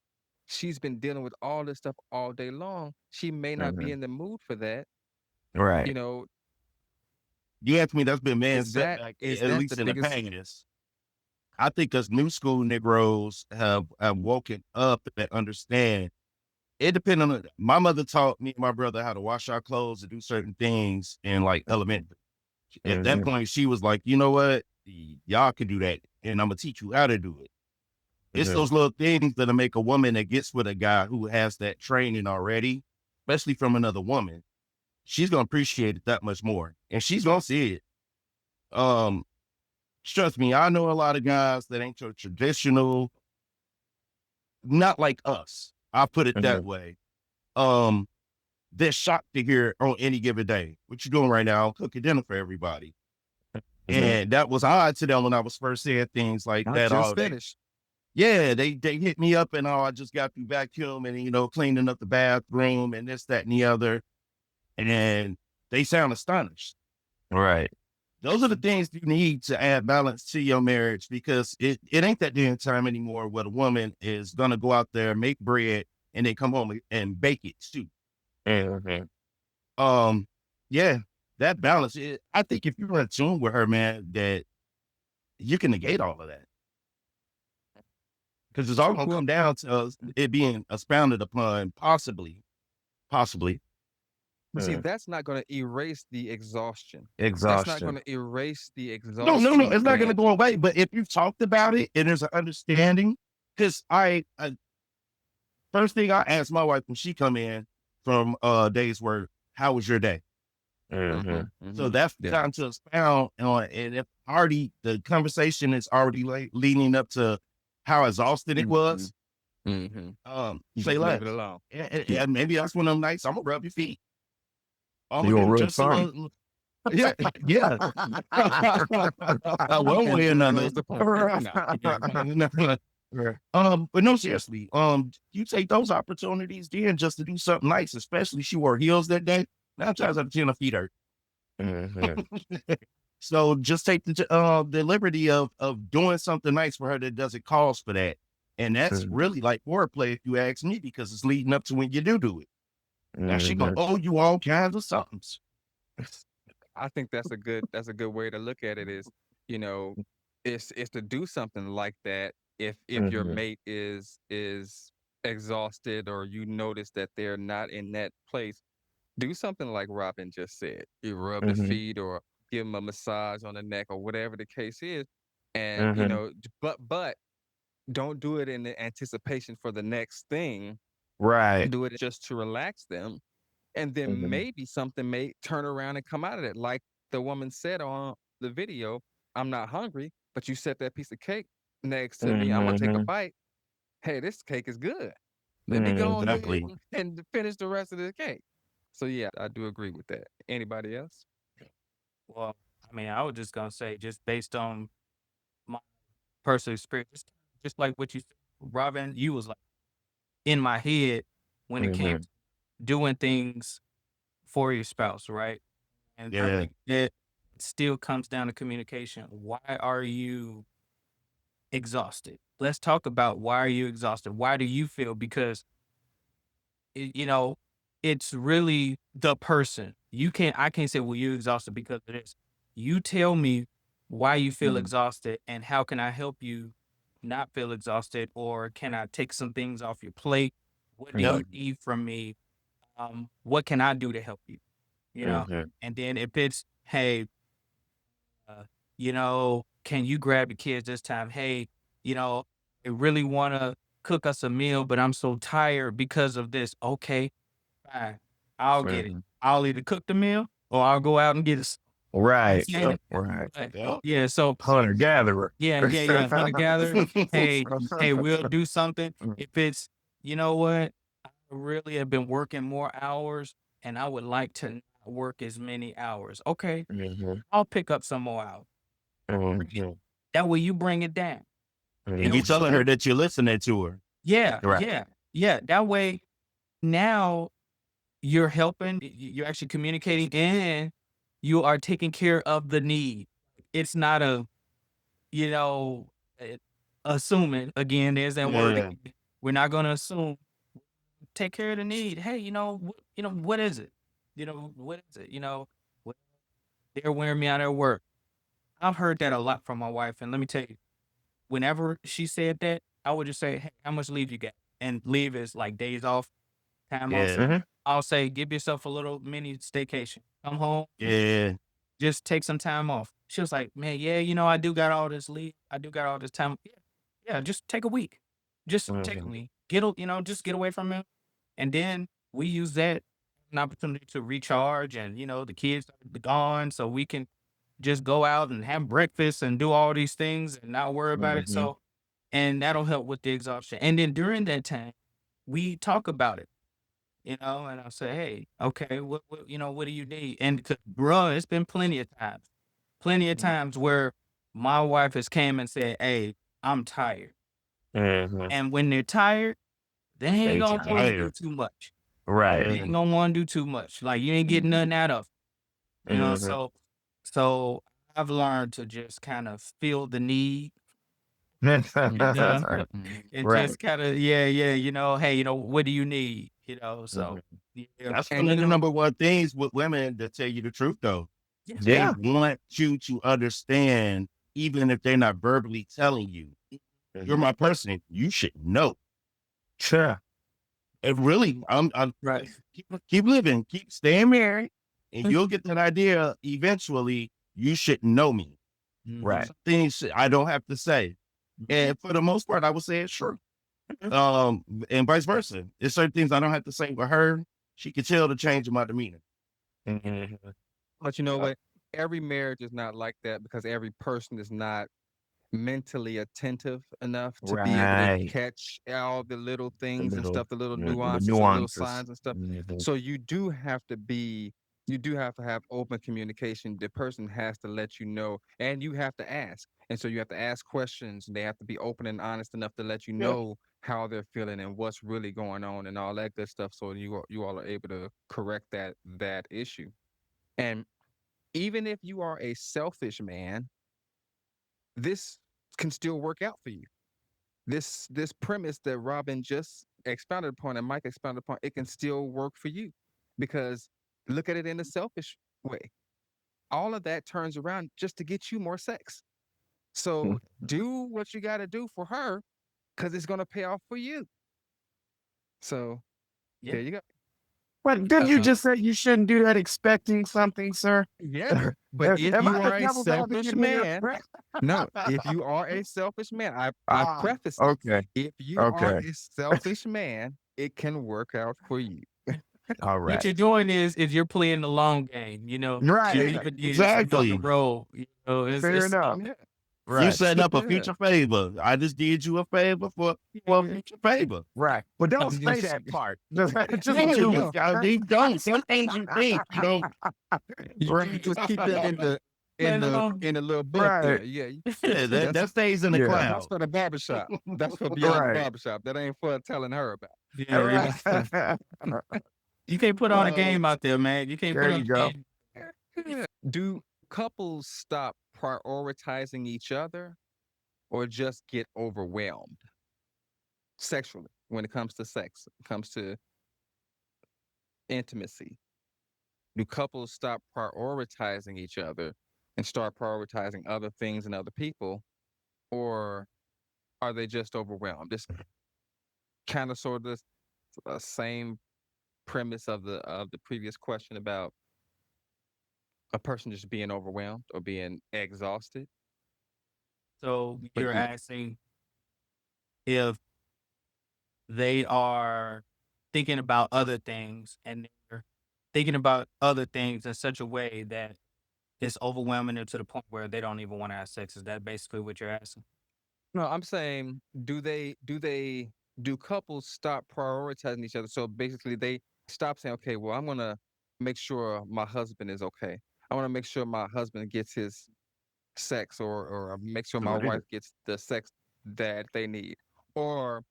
she's been dealing with all this stuff all day long, she may not be mhm. in the mood for that. You Right. know, You ask me, that's been man's is that setback, is at that the least in the biggest? past. I think us new school Negroes have woken up and understand. It depends on my mother taught me and my brother how to wash our clothes and do certain things in like elementary. At that Mhm, point, she was like, you know what? Y'all can do that. And I'm gonna teach you how to do it. It's mhm, those little things that'll make a woman that gets with a guy who has that training already, especially from another woman. She's gonna appreciate it that much more. And she's gonna see it. Um, Trust me, I know a lot of guys that ain't your traditional, not like us. I'll put it that mhm, way. Um, they're shocked to hear on any given day. What you doing right now? Cooking dinner for everybody. mhm. And that was odd to them when I was first saying things like I that. just All day. finished. Yeah, they hit me up and I just got through vacuum and cleaning up the bathroom and this, that, and the other. And they sound astonished. Right. Those are the things you need to add balance to your marriage, because it ain't that damn time anymore where the woman is gonna go out there, make bread, and then come home and bake it too. Mhm. Um, yeah, that balance. I think if you're in tune with her, man, that you can negate all of that, because it's all gonna Well, come down to it being expounded upon, possibly. but see, Mm. that's not going to erase the exhaustion. That's not going Exhaustion. to erase the No, exhaustion it's not gonna that go away. But if you've talked about it and there's an understanding, because I first thing I asked my wife when she come in from day's work, how was your day? Mhm. So hmm that's the yeah. time to expound on, and if already the conversation is already leading up to how exhausted it was, hmm You say just leave it less. alone. And, Yeah. and maybe that's one of them nights I'm gonna rub your feet. I'm You gonna gonna give rub just a some? little. Yeah, yeah. One way or There another. goes the point. No. Right. But no, seriously. You take those opportunities then just to do something nice, especially she wore heels that day. 9 times out of 10, her feet hurt. Mhm. So just take the liberty of doing something nice for her that doesn't cause for that. And that's Mhm. really like foreplay, if you ask me, because it's leading up to when you do it. Now she gonna Mhm. owe you all kinds of somethings. I think that's a good way to look at it is, you know, it's to do something like that if your Mhm. mate is exhausted or you notice that they're not in that place. Do something like Robin just said. You rub the Mhm. feet or give them a massage on the neck or whatever the case is. And Mhm. but don't do it in the anticipation for the next thing. Right. Do it just to relax them. And then Mhm. maybe something may turn around and come out of it. Like the woman said on the video, I'm not hungry, but you set that piece of cake next to me. I'm gonna take a Mhm. bite. Hey, this cake is good. Let me Mhm. go ahead Exactly. and finish the rest of the cake. So yeah, I do agree with that. Anybody else? Well, I mean, I was just gonna say, just based on my personal experience, just like what you said, Robin, you was like in my head when it came Mhm. to doing things for your spouse, right? And I Yeah. think it still comes down to communication. Why are you exhausted? Let's talk about why are you exhausted? Why do you feel? Because you know, it's really the person. I can't say, well, you're exhausted because of this. You tell me why you feel exhausted and how can I help you not feel exhausted, or can I take some things off your plate? What do Yep. you need from me? What can I do to help you? You know, Mhm. and then if it's, hey, uh, can you grab the kids this time? Hey, I really want to cook us a meal, but I'm so tired because of this. Okay, fine. I'll get it. Mhm. I'll either cook the meal or I'll go out and get us. Right. Yeah. Right. Yep. Yeah. So Hunter gatherer. yeah. Hunter gatherer. Hey, we'll do something. If it's, you know what, I really have been working more hours and I would like to not work as many hours. Okay, Mhm. I'll pick up some more hours. Mhm. That way you bring it down. And That you Mhm. way, telling her that you're listening to her. yeah, Right. yeah, yeah. That way now you're helping, you're actually communicating, and you are taking care of the need. It's not you know, eh, assuming again, there's that word Yeah. again. We're not gonna assume. Take care of the need. Hey, what is it? What is it? What, they're wearing me out at work. I've heard that a lot from my wife, and let me tell you, whenever she said that, I would just say, "Hey, how much leave you got?" And leave is like days off, time off. Yeah. So Mhm. I'll say, give yourself a little mini staycation. Come home, Yeah. just take some time off. She was like, "Man, yeah, I do got all this leave. I do got all this time. Yeah, yeah, just take a week. Just take a Mhm. week. Just get away from him." And then we use that an opportunity to recharge, and the kids are gone, so we can just go out and have breakfast and do all these things and not worry about it. Mhm. So, and that'll help with the exhaustion. And then during that time, we talk about it, and I'll say, hey, okay, what do you need? And bruh, it's been plenty of times where my wife has came and said, hey, I'm tired. Mhm. And when they're tired, they ain't They gonna want to do tired. too much. Right. They Yeah. ain't gonna want to do too much. Like you ain't getting nothing out of, Mhm. so So I've learned to just kind of feel the need, Mhm. and Right. just kind of, yeah, hey, what do you need? Mhm. So yeah, That's And one you of the know, number one things with women to tell you the truth, though. yeah, They Yeah. want you to understand, even if they're not verbally telling you, you're Mhm. my person. You should know. Sure. And really, I'm right. keep living, keep staying married, and you'll get that idea eventually. You should know me. Mhm. Right. Some things I don't have to say. And for the most part, I would say it's true. And vice versa. There's certain things I don't have to say with her. She can tell the change in my demeanor. Mhm. but you know Uh, what? Every marriage is not like that because every person is not mentally attentive enough to be able to Right. catch all the little The things and little, stuff, the little the nuances and little nuances. signs and stuff. Mhm. So you do have to have open communication. The person has to let you know, and you have to ask. And so you have to ask questions. And they have to be open and honest enough to let you Yeah. know how they're feeling and what's really going on and all that good stuff. So you all are able to correct that issue. And even if you are a selfish man, this can still work out for you. This premise that Robin just expounded upon and Mike expounded upon, it can still work for you because look at it in a selfish way. All of that turns around just to get you more sex. So do what you got to do for her because it's going to pay off for you. So Yeah. there you go. But didn't you Uh, just say you shouldn't do that expecting something, sir? Yeah. But if Am you I the are a devil's selfish advocate here? man, no, if you are a selfish man, I Ah, preface it. okay. If you are Okay. a selfish man, it can work out for you. All what right. you're doing is you're playing the long game. You're Right. leaving this down the Exactly. road. Fair It's enough. Yeah. You Right. setting up a Yeah. future favor. I just did you a favor for a future favor. Right. But don't I'm say just that part. Just Yeah, leave you it. No, don't. Some things you think, you know. you just keep that in the man, no. in the little book Right. there. Yeah, Yeah, that, that's that stays in the Yeah. that's cloud. for the barbershop. That's for Beyond the Right. Barbershop. That ain't for telling her about. Yeah, Right. you can't put on a Uh, game out there, man. You can't There put you on a go. game. do couples stop prioritizing each other or just get overwhelmed sexually when it comes to sex, it comes to intimacy? Do couples stop prioritizing each other and start prioritizing other things and other people, or are they just overwhelmed? This kind of sort of the same premise of the previous question about a person just being overwhelmed or being exhausted. So But you're asking if they are thinking about other things and they're thinking about other things in such a way that it's overwhelming them to the point where they don't even want to have sex. Is that basically what you're asking? no, I'm saying, do couples stop prioritizing each other? So basically, they stop saying, "Okay, well, I'm gonna make sure my husband is okay. I want to make sure my husband gets his sex, or make sure my wife gets the sex that they need." Or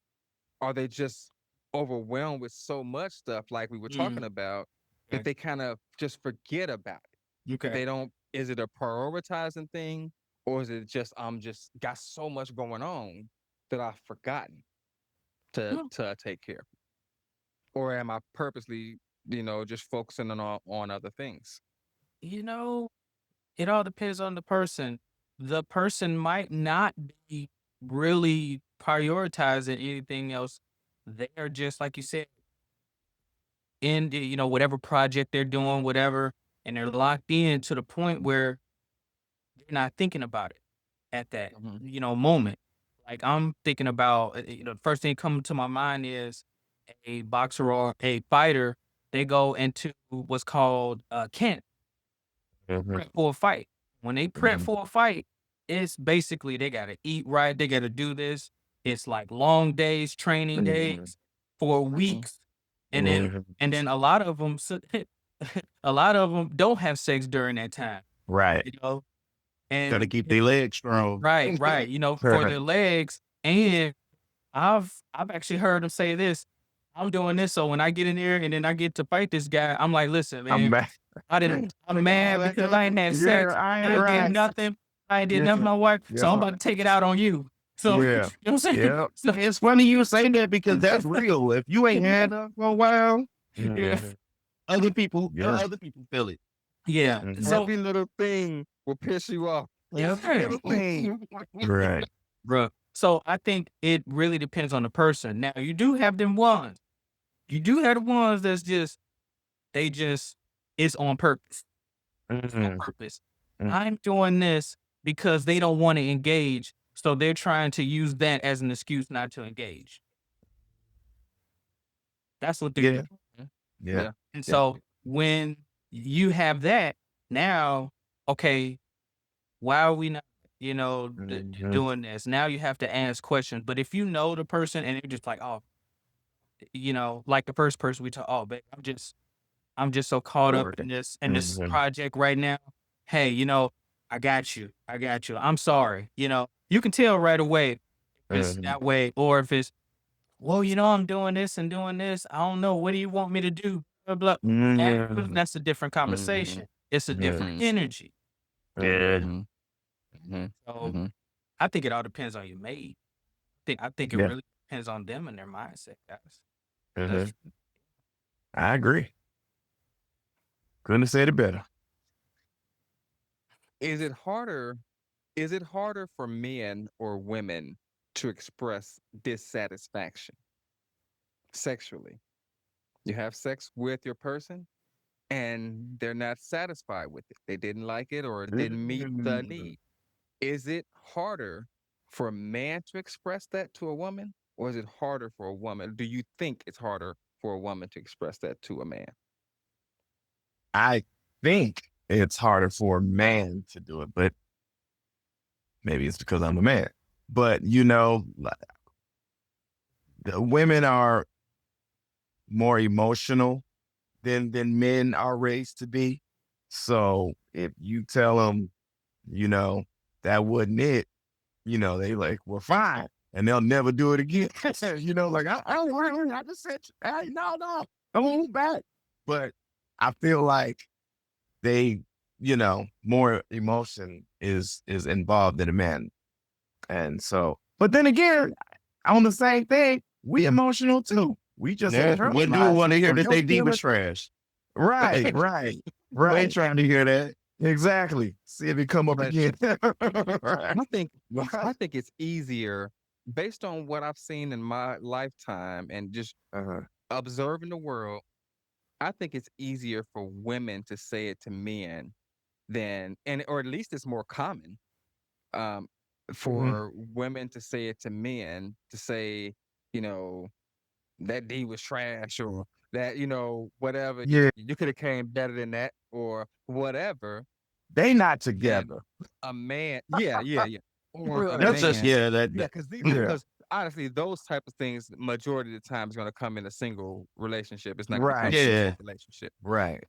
are they just overwhelmed with so much stuff, like we were talking Mm, about, that okay. they kind of just forget about it? Okay. They don't. Is it a prioritizing thing, or is it just I'm just got so much going on that I've forgotten Well, to take care of? Or am I purposely, just focusing on other things? you know, it all depends on the person. The person might not be really prioritizing anything else. They are just like you said, in whatever project they're doing, whatever, and they're locked in to the point where they're not thinking about it at that Mhm. moment. Like I'm thinking about the first thing coming to my mind is a boxer or a fighter. They go into what's called camp Mhm. prep for a fight. When they prep Mhm. for a fight, it's basically they gotta eat right, they gotta do this. It's like long days, training Mhm. days for Mhm. weeks, and then Mhm. a lot of them, a lot of them don't have sex during that time, Right. you know, Got to and keep their legs strong. right, for their legs. And I've actually heard them say this. I'm doing this, so when I get in there and then I get to fight this guy, I'm like, listen, I'm man, mad. I'm mad because I ain't had Yeah, sex. I I ain't ain't did right. nothing. I ain't did Yeah, nothing to my wife, so I'm yeah, about to take it out on you. So, you know yeah, what I'm saying? yeah. So, It's funny you say that because that's real. If you ain't had her for a while, yeah, Other people, yeah. other people feel it. yeah. Mhm. So, Every little thing will piss you off. Every yeah, little thing. Right. bro. So I think it really depends on the person. Now, you do have them ones. You do have the ones that's just, it's on purpose. It's on Mhm. purpose. Mm. I'm doing this because they don't want to engage. So they're trying to use that as an excuse not to engage. That's what they're Yeah, doing. yeah. Yeah. And Yeah. so when you have that, now, okay, why are we not, Mhm. doing this? Now you have to ask questions. But if you know the person and they're just like, oh, like the first person we talk, oh, babe, I'm just so caught up in this Mhm. project right now. Hey, I got you. I got you. I'm sorry. You can tell right away if it's Mhm. that way, or if it's, well, I'm doing this and doing this. I don't know. What do you want me to do? Blah, blah. Mhm. That's a different conversation. It's a different Mhm. energy. Yeah. Mhm. Mhm. So Mhm. I think it all depends on your mate. I think it Yeah. really depends on them and their mindset, guys. Mhm. I agree. Couldn't have said it better. Is it harder? Is it harder for men or women to express dissatisfaction sexually? You have sex with your person and they're not satisfied with it. They didn't like it or it didn't meet the Mm. need. Is it harder for a man to express that to a woman, or is it harder for a woman? Do you think it's harder for a woman to express that to a man? I think it's harder for a man to do it, but maybe it's because I'm a man. But the women are more emotional than men are raised to be. So if you tell them, you know, that wasn't it, they like, well, fine. And they'll never do it again. Like, I just said, hey, no, come on back. But I feel like they, more emotion is involved in a man. And so, but then again, on the same thing, we emotional too. We just Yeah, what do internalize want to hear or that don't they D feel was it. trash? Right, We right, ain't right. trying to hear that. Exactly. See if it come up But again. I think Right. I think it's easier based on what I've seen in my lifetime and just Uh-huh. observing the world. I think it's easier for women to say it to men than, and or at least it's more common um, Mhm. for women to say it to men to say, you know, that D was trash or that, whatever. Yeah, You could have came better than that or whatever. they not And together. a man, yeah, yeah, yeah. Or a That's Right. just man, yeah. yeah, because Yeah. honestly, those type of things, majority of the time, is going to come in a single relationship. It's not going to come Right. in a yeah. group relationship. Right.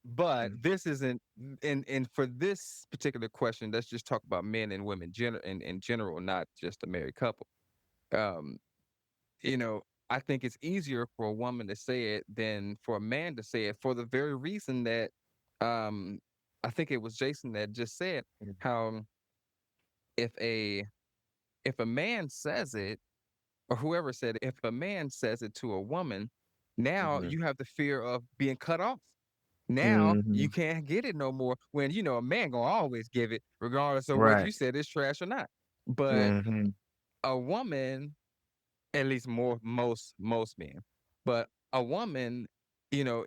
But this isn't, and for this particular question, let's just talk about men and women in general, not just a married couple. Um, you know, I think it's easier for a woman to say it than for a man to say it for the very reason that um I think it was Jason that just said how if a if a man says it, or whoever said it, if a man says it to a woman, now Mhm. you have the fear of being cut off. Now you Mhm. can't get it no more when a man gonna always give it regardless of whether Right. you said it's trash or not. But Mhm. a woman, at least most men, but a woman, you know,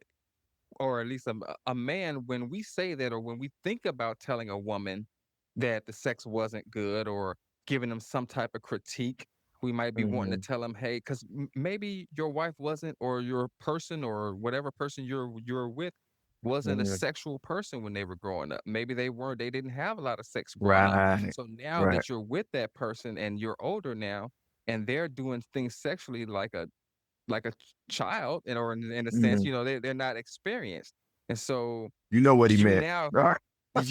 or at least a man, when we say that or when we think about telling a woman that the sex wasn't good or giving them some type of critique, we might be wanting to Mhm. tell them, hey, because maybe your wife wasn't, or your person, or whatever person you're with wasn't a Mhm. sexual person when they were growing up. Maybe they didn't have a lot of sex growing up. Right. So now Right. that you're with that person and you're older now, and they're doing things sexually like a child, or in a sense, Mhm. they're not experienced, and so You know what he you meant. now, Right. yeah,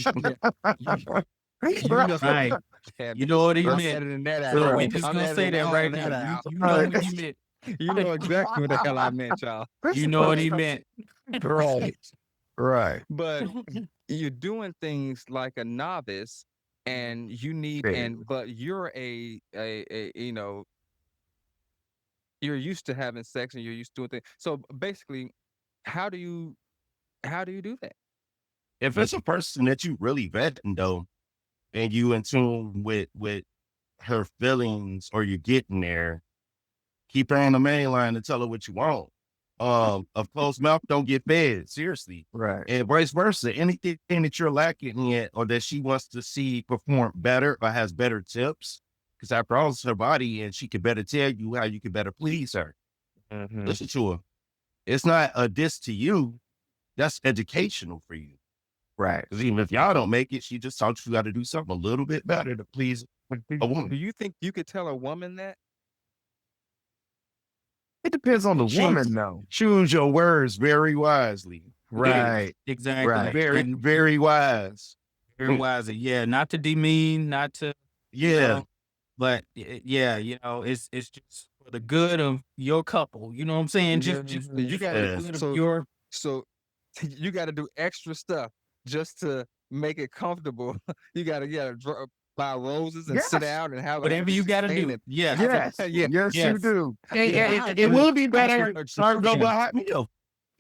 you, you know, Right. yeah, You know what he I'm meant. editing that So out. we Right. just I'm gonna say editing that all right of now. that You out. you know Right. what he meant. You know exactly what the hell I meant, y'all. You know what he meant. Right. Right. But you're doing things like a novice, and you need Very. but you're a you know, you're used to having sex and you're used to doing things. So basically, how do you do that? If it's a person that you really vetting though, and you in tune with her feelings, or you're getting there, keep her on the main line and tell her what you want. A closed mouth don't get fed, seriously. Right. And vice versa. Anything that you're lacking in, or that she wants to see perform better or has better tips, because after all, it's her body and she can better tell you how you can better please her. Mhm. Listen to her. It's not a diss to you. That's educational for you. Right. Because even if y'all don't make it, she just taught you how to do something a little bit better to please a Do woman. you think you could tell a woman that? It depends on the Choose- woman, though. Choose your words very wisely. Right. Exactly. Right. Very, And very wise. very wisely. Yeah, not to demean, not to, you Yeah. know, but yeah, you know, it's just for the good of your couple. You know what I'm saying? Just So you got for the Yeah. good of so your. so you got to do extra stuff just to make it comfortable. You got to buy roses and sit Yes. down and have Whatever you got to thing do. and Yes. Yes. Yeah. Yes, you Yes. do. It will be better. Absolutely. Start go buy hot meal.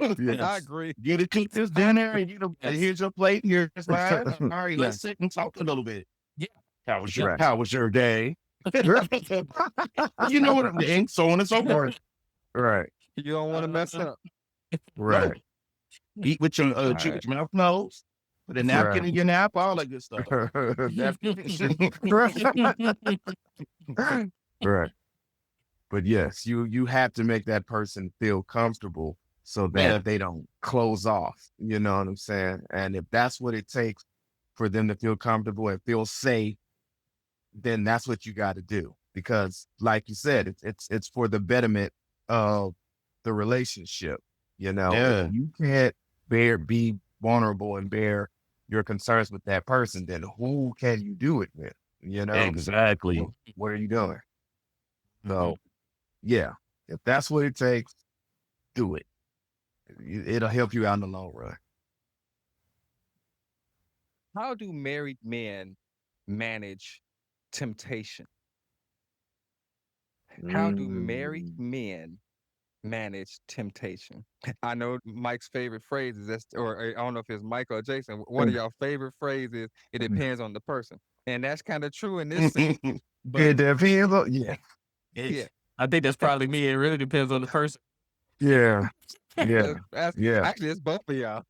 I Yes. agree. Get to cook this dinner, and Yes. here's your plate. Here's mine. All right, Yes. let's sit and talk a little bit. Yeah. How was Right. your day? You know what I'm saying? So on and so forth. Right. You don't want to mess up. Right. Eat with your chew with your mouth closed. Put a napkin in your nap. All that good stuff. Right. But yes, you have to make that person feel comfortable so that Yeah. they don't close off. You know what I'm saying? And if that's what it takes for them to feel comfortable and feel safe, then that's what you got to do. Because, like you said, it's for the betterment of the relationship. You know, Yeah. if you can't be vulnerable and bear your concerns with that person, then who can you do it with? You know, Exactly. what are you doing? So, yeah, if that's what it takes, do it. It'll help you out in the long run. How do married men manage temptation? How do married men manage temptation? I know Mike's favorite phrase is that's, or I don't know if it's Mike or Jason. One of y'all favorite phrases, it depends on the person. And that's kind of true in this sense. It But depends on, yeah, yeah, I think that's probably me. It really depends on the person. yeah, yeah, yeah, actually, it's both of y'all.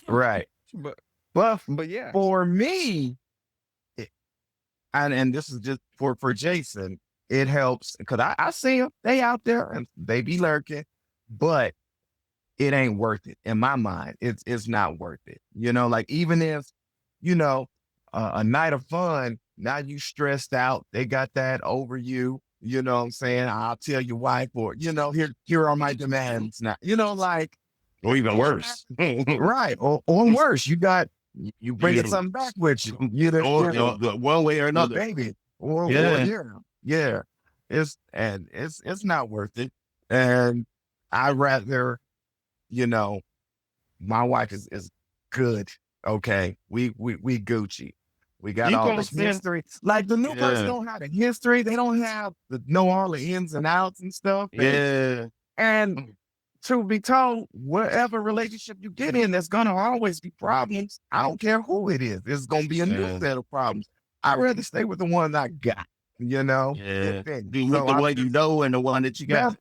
right. But But yeah, for me, and this is just for Jason, it helps because I see them, they out there and they be lurking, but it ain't worth it in my mind. It's not worth it. You know, like even if, you know, a night of fun, now you stressed out, they got that over you. You know what I'm saying? I'll tell your wife, or you know, here are my demands now. You know, like Or even worse. right, or worse, you bringing something back with you. You know, One way or a another. baby, or Yeah. yeah. It's not worth it, and I rather, you know, my wife is good. Okay, we Gucci. We got You all gonna the spend- history. Like the new person Yeah. don't have the history. They don't have know all the ins and outs and stuff. Yeah. And to be told, whatever relationship you get in, there's gonna always be problems. I don't care who it is. There's gonna be a new Yeah. set of problems. I'd rather stay with the one I got. You know. Yeah. And Be so with the I- one you know and the one that you got.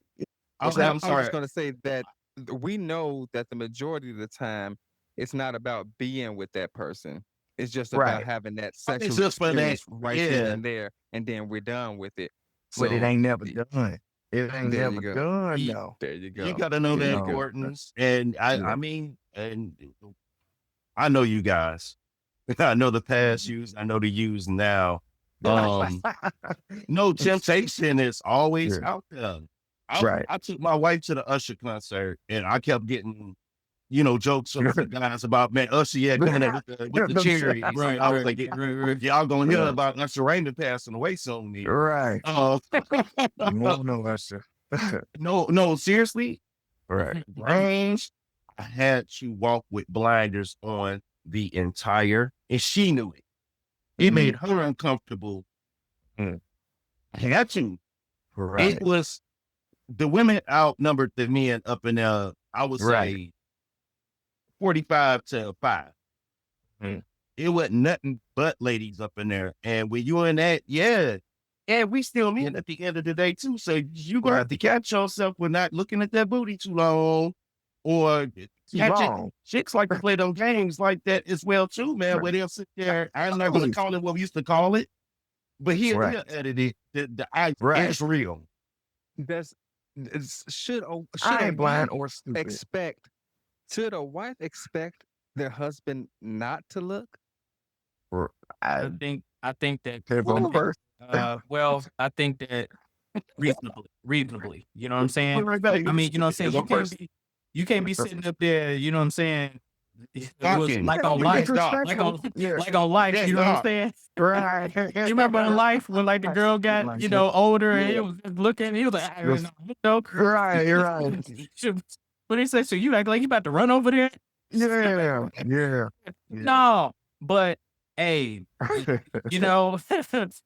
I was I'm sorry. just going to say that we know that the majority of the time, it's not about being with that person. It's just about Right. having that sexual just for that, experience right then yeah. and there, and then we're done with it. But it So, ain't never done. It ain't There you never go. done though. there you go. You got to know the Yeah. importance. And I Yeah. mean, and I know you guys. I know the past yous. I know the yous now. No, temptation is always Yeah. out there. Right. I took my wife to the Usher concert, and I kept getting, you know, jokes from the guys about, man, Usher, yeah, coming in with the cherries. Right, I was right, like, right. y'all gonna hear Yeah. about Usher Raymond passing away soon. Right. Oh, No, Usher. No, seriously. Right. Range, I had to walk with blinders on the entire, and she knew it. It made her uncomfortable. Mm. I had to. Right. It was the women outnumbered the men up in there. I would Right. say 45 to 5. Mm. It wasn't nothing but ladies up in there. And when you in that, yeah. And we still men at the end of the day too. So you gonna have to catch yourself with not looking at that booty too long. Or Too catching long. chicks like to play those games like that as well too, man, where they'll sit there. I'm not gonna call it what we used to call it, but he'll Right. edit it. It's Right. real. Should I a ain't blind wife or stupid. should a wife expect their husband not to look? I I think that depends on the person. well, I think that reasonably. You know what I'm saying? Right back. I mean, you know what I'm saying? It's a person. You can't be sitting up there, you know what I'm saying? It was Talking. like on Yeah, life, dog. like on Yeah. like on life, Yeah, you know what I'm dog. saying? Right. You remember in life when like the girl got, you know, older and it was just looking, he was like, I don't know, you know. Right. Right. But he said, so you act like you about to run over there? Yeah. Yeah. No, but hey, you know,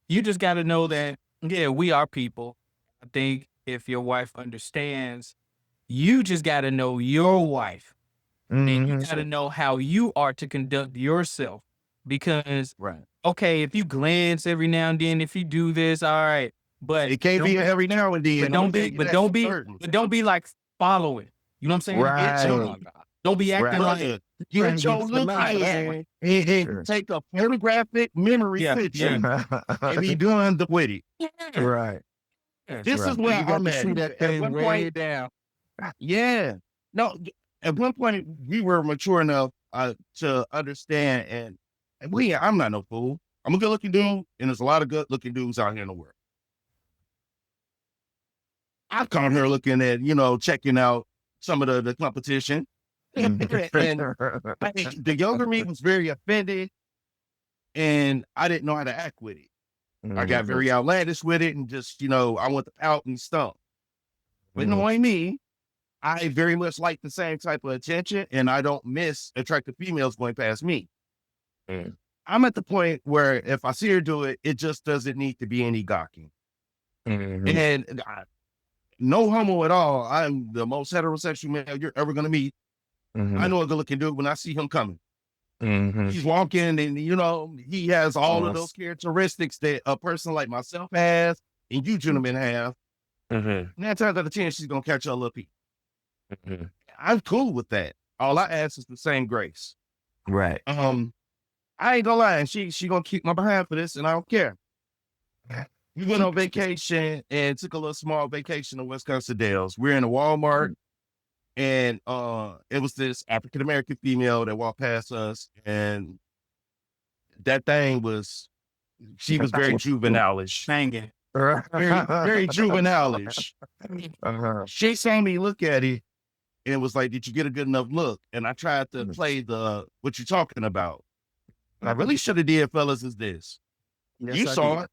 you just got to know that, yeah, we are people. I think if your wife understands, you just got to know your wife and you Mhm. got to know how you are to conduct yourself. Because, Right. okay, if you glance every now and then, if you do this, all right, but It can't be every now and then. but don't be like following. You know what I'm saying? Right. Don't be acting Right. like Get your look in and Sure. take a photographic memory Yeah, picture and be doing the with it. Right. This Right. is where You got I'm to at. see that At thing one way point, down. yeah. No, at one point we were mature enough to understand, and I'm not no fool. I'm a good looking dude, and there's a lot of good looking dudes out here in the world. I caught her looking at, checking out some of the competition. And the younger me was very offended, and I didn't know how to act with it. I got very outlandish with it, and just, I went to pout and stump. But knowing me, I very much like the same type of attention, and I don't miss attractive females going past me. Mm. I'm at the point where if I see her do it, it just doesn't need to be any gawking. Mhm. And no homo at all. I'm the most heterosexual male you're ever going to meet. I know a good looking dude when I see him coming. Mhm. He's walking and, he has all of those characteristics that a person like myself has and you gentlemen have. Mhm. 9 times out of 10, she's going to catch a little peep. Mhm. I'm cool with that. All I ask is the same grace. Right. I ain't gonna lie, and she gonna keep my behind for this, and I don't care. We went on vacation and took a little small vacation to Wisconsin Dells. We're in a Walmart, and it was this African American female that walked past us, and that thing she was very juvenile-ish. banging. Very, very juvenile-ish. She saw me look at it and was like, "Did you get a good enough look?" And I tried to play what you talking about. I really should have did, fellas, is this. Yes, You I saw did. it.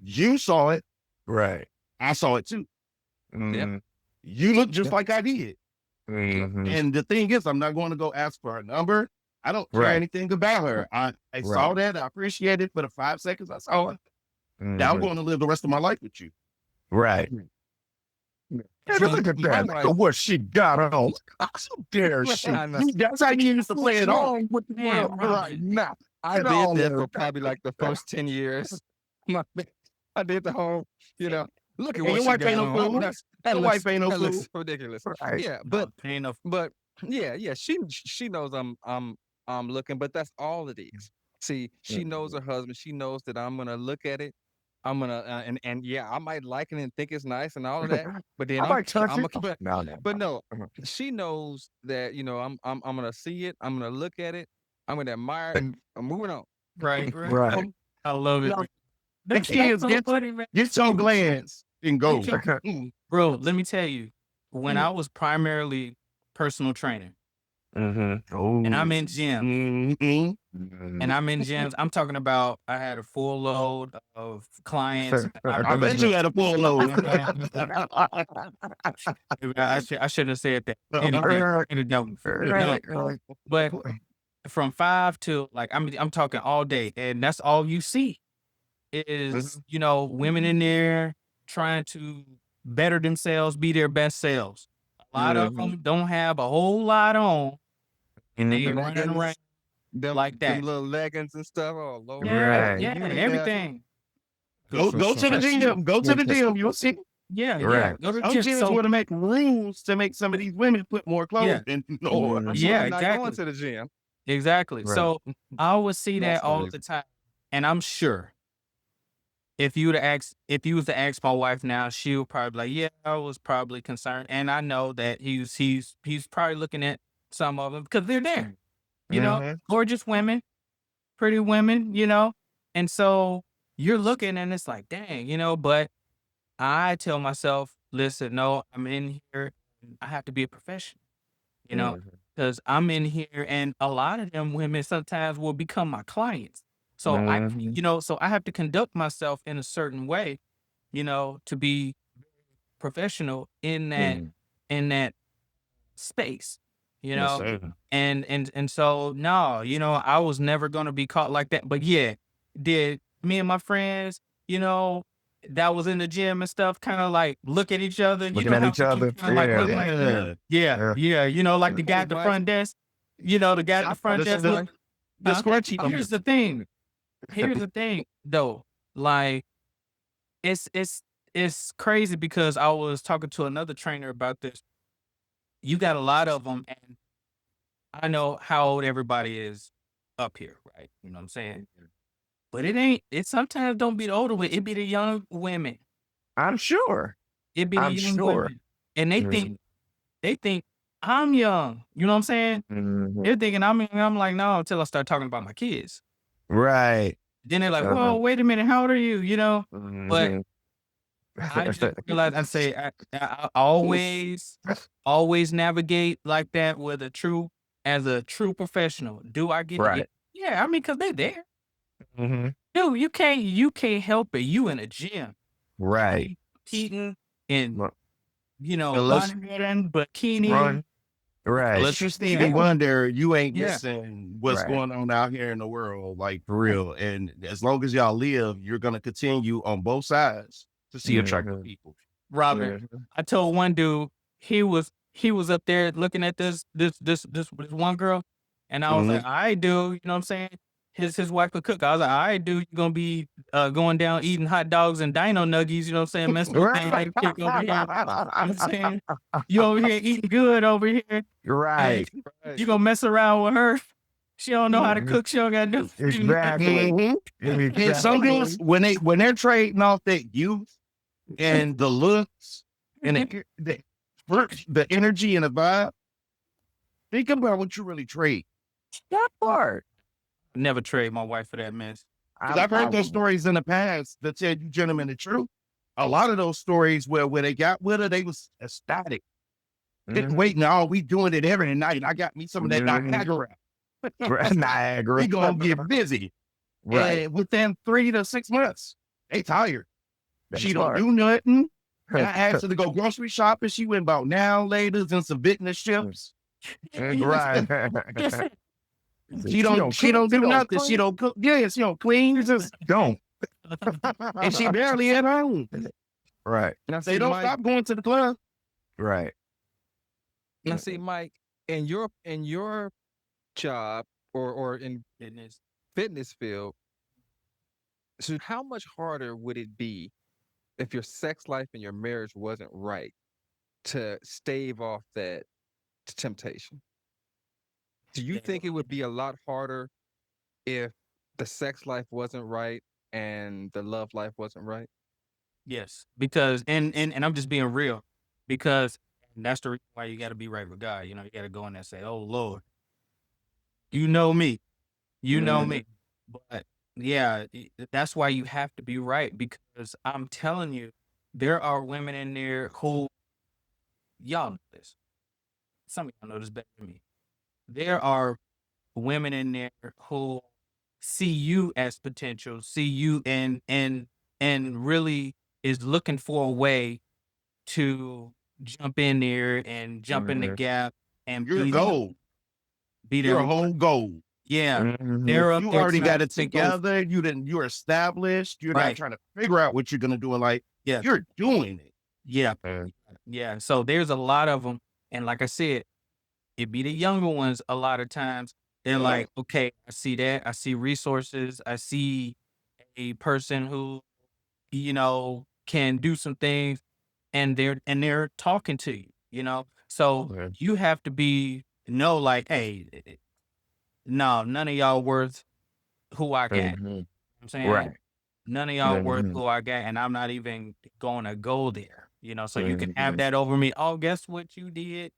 You saw it. Right. I saw it too. Mhm. You look just like I did. Mhm. And the thing is, I'm not going to go ask for her number. I don't care Right. anything about her. I saw that. I appreciate it for the 5 seconds I saw it. Now I'm Mhm. going to live the rest of my life with you. Right. Hey, So look at my that. Look wife- at what she got on. How dare she? I know. That's how you used to play it What's off. wrong with the Man, world Robin. right now? I Get on did that there. for probably like the first 10 years. I did the whole, look at And what your she wife got ain't no on. fool. That Your looks, wife ain't no that looks fool. ridiculous. Right. Yeah, But but yeah, she knows I'm looking, but that's all it is. See, she knows her husband. She knows that I'm gonna look at it. I'm gonna and yeah, I might like it and think it's nice and all of that. But then I might touch I'm it. a, No, no. but no, Mhm. she knows that I'm gonna see it. I'm gonna look at it. I'm gonna admire it, and I'm moving on. right. Right. I love it. No, That's kids so get- funny, man. Get your glance and go. Bro, let me tell you, when I was primarily personal training, Oh. and I'm in gym. Mm-hmm. And I'm in gyms. I'm talking about I had a full load of clients. I bet you had a full load. I shouldn't have said that. Anyway, no. But from 5 to like I'm talking all day, and that's all you see is women in there trying to better themselves, be their best selves. A lot of them don't have a whole lot on, and they running around Them, like them that. little leggings and stuff. Oh Lord. Right. Yeah, You in there. everything. Go to the gym. Go to the gym. You'll see. Yeah, Right. Go to the Some gym. gyms So, want to make rooms to make some of these women put more clothes in. No, That's Yeah, why I'm not exactly. going to the gym. exactly. Right. So I would see That's that all crazy. the time, and I'm sure if you was to ask my wife now, she would probably be like, yeah, I was probably concerned, and I know that he's probably looking at some of them because they're there, gorgeous women, pretty women, and so you're looking and it's like, dang, but I tell myself, listen, no, I'm in here, and I have to be a professional, because I'm in here, and a lot of them women sometimes will become my clients. So so I have to conduct myself in a certain way, to be professional in that space, Yes, sir. and so no, I was never gonna be caught like that. But yeah, did me and my friends, that was in the gym and stuff, kind of like look at each other, Looking at how each other. kinda like look like Yeah. like the guy at the front desk, the guy at the front desk. The Huh? scrunchie. Here's the thing. Here's the thing, though. Like, it's crazy because I was talking to another trainer about this. You got a lot of them, and I know how old everybody is up here, right? You know what I'm saying? But it ain't. It sometimes don't be the older women. It be the young women. I'm sure. It be the I'm young sure. women, and they think I'm young. You know what I'm saying? They're thinking I'm young. I'm like, no, until I start talking about my kids. Right. Then they're like, whoa, wait a minute, how old are you? But I just realized I always navigate like that as a true professional. Do I get Right. it? Yeah, I mean, cause they're there. Mhm. Dude, you can't help it. You in a gym. Right. Competing in, Look, Unless- bodybuilding, bikini. Run. Right. Unless you Stevie Wonder, you ain't Yeah. missing what's Right. going on out here in the world, like for real. And as long as y'all live, you're gonna continue on both sides to see attractive people. Robert, I told one dude he was up there looking at this one girl, and I was like, all right, dude, you know what I'm saying? His wife could cook. I was like, all right, dude, you're gonna be going down eating hot dogs and dino nuggies, you know what I'm saying? Messing with things like a chick over here. You know what I'm saying? You over here eating good over here. Right. And you gonna mess around with her. She don't know how to cook. She don't gotta do Exactly. And some girls, when they're trading off that youth and the looks and the energy and the vibe, think about what you really trade. That part. Never trade my wife for that mess. Because I've heard those stories in the past that said you gentlemen the truth. A lot of those stories where when they got with her, they was ecstatic. Waiting, oh, we doing it every night. I got me some of that Niagara. Niagara. We gonna get busy. Right. And within 3 to 6 months, they tired. That's She don't smart. do nothing. I asked her to go grocery shopping. She went about now laters and some fitness chips. Right. She don't do nothing. She don't cook. Yeah, she don't clean. You just don't. And she barely at home. Right. Now, They see, don't Mike, stop going to the club. Right. now see, Mike, in your job or in fitness field, so how much harder would it be if your sex life and your marriage wasn't right to stave off that temptation? Do you think it would be a lot harder if the sex life wasn't right and the love life wasn't right? Yes, because and I'm just being real, because that's the reason why you got to be right with God. You got to go in there and say, "Oh Lord, you know me, you know me." But yeah, that's why you have to be right, because I'm telling you, there are women in there who y'all know this. Some of y'all know this better than me. there are women in there who see you as potential, see you and really is looking for a way to jump in there and jump in the gap and You're a be gold. be You're there. a whole gold. Yeah, Mhm. they're up You there already got trying it to go together. You're established. You're not right. trying to figure out what you're gonna do in life. Yeah, You're doing it. yeah, Mhm. yeah. So there's a lot of them, and like I said, it be the younger ones. A lot of times they're like, okay, I see that. I see resources. I see a person who can do some things, and they're talking to you. So Okay. you have to like, hey, no, none of y'all worth who I got. Mhm. I'm saying Right. none of y'all worth Mhm. who I got, and I'm not even going to go there. So you can have Mhm. that over me. Oh, guess what you did?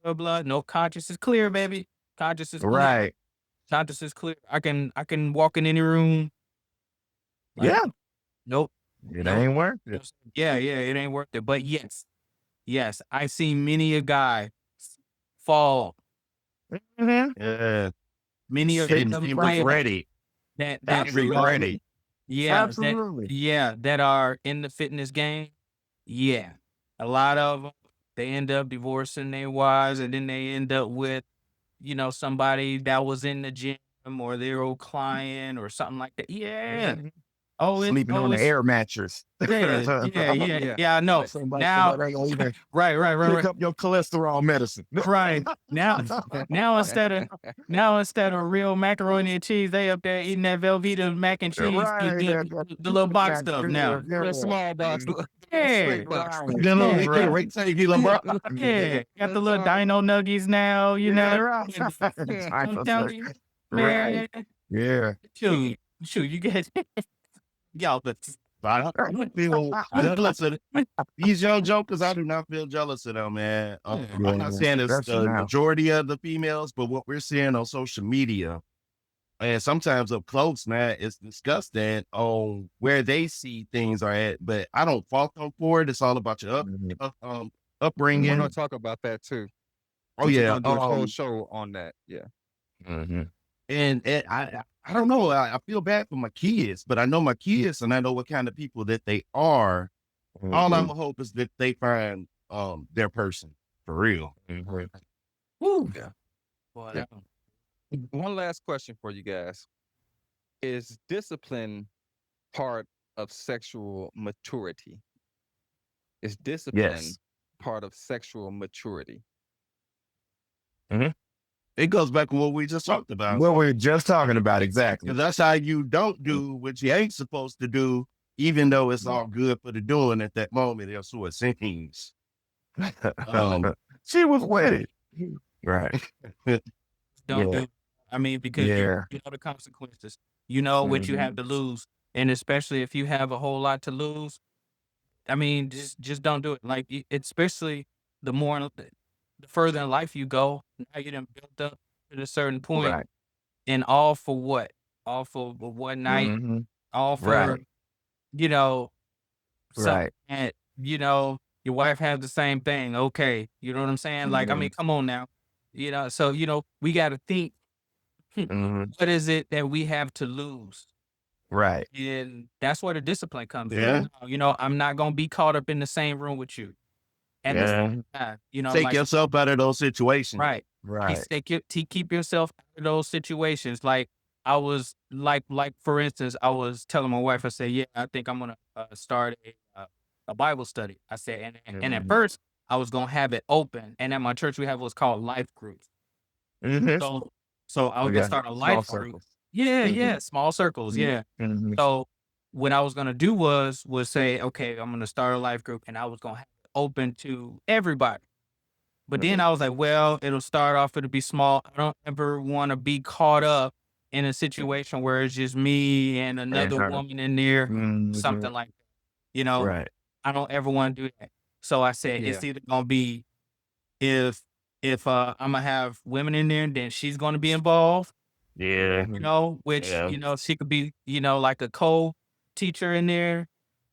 Blah blah. No, conscience is clear, baby. Conscience is clear. Right. Conscience is clear. I can walk in any room. Like, Yeah. nope, It nope. ain't worth it. Yeah, it ain't worth it. But yes, I see many a guy fall. Mhm. Yeah. Many of And, them and fail regret it. that And regret Absolutely. it. Absolutely. that are in the fitness game. Yeah, a lot of them, they end up divorcing their wives, and then they end up with somebody that was in the gym or their old client or something like that. Yeah. Mhm. Oh, Sleeping on the it's air mattress. yeah, Yeah. yeah. I know. Somebody Now, ain't gonna even right. pick up your cholesterol medicine. Right. Now instead of real macaroni and cheese, they up there eating that Velveeta mac and cheese, Right. the little box stuff now. Yeah. The small box, Yeah. straight box. Right. Then Yeah. look, get a rectangular, bro. Yeah. Got the little dino nuggies now, Yeah, right. I'm telling you, Right. man. Yeah. Shoot, you guys, y'all, but I don't feel jealous of these young jokers. I do not feel jealous of them, man. I'm not saying it's Especially the now. majority of the females, but what we're seeing on social media and sometimes up close, man, it's disgusting on where they see things are at. But I don't fault them for it. It's all about your Mhm. We're upbringing. gonna talk about that too. Oh We're yeah. gonna do a whole show on that. Yeah. Mhm. And I don't know. I feel bad for my kids, but I know my kids and I know what kind of people that they are. All I'm Mhm. hope is that they find their person for real. Mhm. woo, Yeah. boy, Yeah. One last question for you guys. Is discipline part of sexual maturity? Is discipline Yes. part of sexual maturity? It goes back to what we just talked about. What we were just talking about, exactly. Because that's how you don't do what you ain't supposed to do, even though it's all good for the doing at that moment. That's what it seems. She was with it. Right. don't Yeah. do. I mean, because Yeah. you know the consequences. You know what you Mhm. have to lose, and especially if you have a whole lot to lose. I mean, just don't do it. Like, especially the more the further in life you go, now you done built up to a certain point, Right. and all for what? All for one night. Mhm. All for Right. you know something Right. that your wife has the same thing. Okay, you know what I'm saying? Like, I mean, Mhm. come on now. So we got to think. Mhm. What is it that we have to lose? Right. And that's where the discipline comes Yeah. in. I'm not gonna be caught up in the same room with you. At the Yeah. same time, Take like, yourself out of those situations. right. Right. Keep yourself out of those situations. Like, I was like for instance, I was telling my wife, I said, yeah, I think I'm gonna start a Bible study. I said, and at Mhm. first I was gonna have it open, and at my church we have what's called life groups. Mhm. So I was gonna Yeah. start a Small life group. circles. Yeah, small circles. Mhm. Yeah. Mhm. So what I was gonna do was say, okay, I'm gonna start a life group, and I was gonna have it open to everybody. But then I was like, well, it'll be small. I don't ever want to be caught up in a situation where it's just me and And another her. woman in there, Mhm. something like that. You know, Right. I don't ever want to do that. So I said, Yeah. it's either gonna be if I'm gonna have women in there, then she's gonna be involved, Yeah. which, Yeah. she could be, like a co-teacher in there,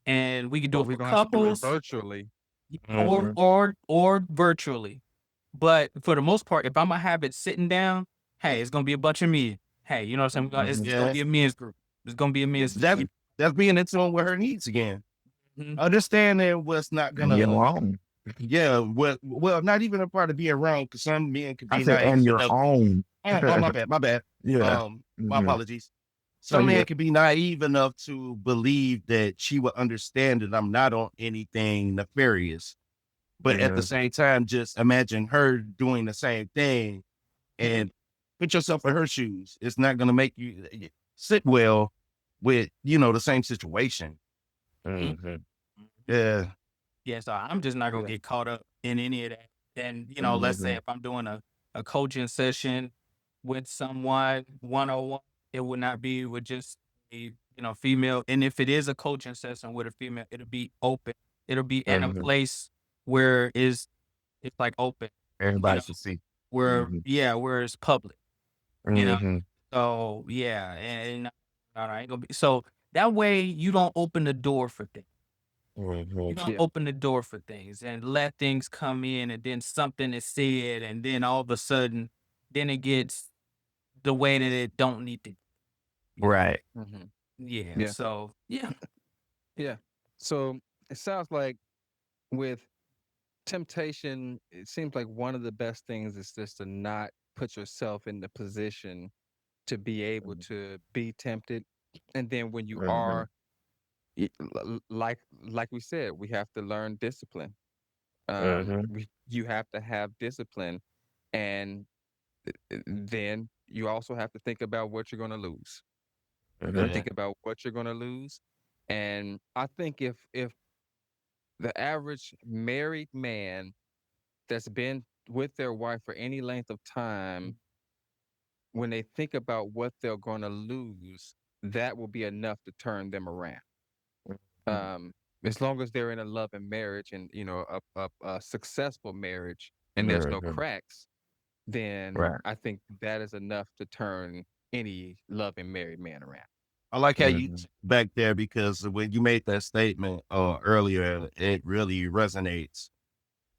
and we could do Or it we're for gonna have to do it couples virtually. or Mhm. or or virtually. But for the most part, if I'm gonna have it sitting down, hey, it's gonna be a bunch of men. Hey, you know what I'm saying? It's gonna Yeah, be a men's group. It's gonna be a men's that's group. that's being in tune with her needs again. Mhm. Understanding what's not And your gonna, own. yeah, well, not even a part of being wrong, because some men could I be said, and naive your enough. own. Oh, my bad. Yeah. My Mhm. apologies. No, Some you men good. could be naive enough to believe that she would understand that I'm not on anything nefarious. But at the Mhm. same time, just imagine her doing the same thing and put yourself in her shoes. It's not going to make you sit well with, the same situation. Mhm. Yeah. Yeah, so I'm just not gonna Yeah. get caught up in any of that. And let's say Mhm. if I'm doing a coaching session with someone 101, it would not be with just a female. And if it is a coaching session with a female, it'll be open. It'll be in a Mhm. place where it's like open, you Everybody know, should see. where Mhm. where it's public, you know. Mhm. So yeah, and I ain't gonna be so that way you don't open the door for things. You Mhm. don't Yeah. open the door for things and let things come in, and then something is said, and then all of a sudden, then it gets the way that it don't need to. You know? Right. hmm Yeah. Yeah. So yeah. Yeah. So it sounds like with temptation, it seems like one of the best things is just to not put yourself in the position to be able to be tempted. And then when you Mhm. are, like we said, we have to learn discipline. Mhm. You have to have discipline, and then you also have to think about what you're going to lose. Mhm. Yeah. Think about what you're going to lose, and I think if the average married man that's been with their wife for any length of time, when they think about what they're going to lose, that will be enough to turn them around. Mhm. As long as they're in a loving marriage and a successful marriage, and there's no Mhm. cracks, then Right. I think that is enough to turn any loving married man around. I like how you Mhm. back there, because when you made that statement earlier, it really resonates.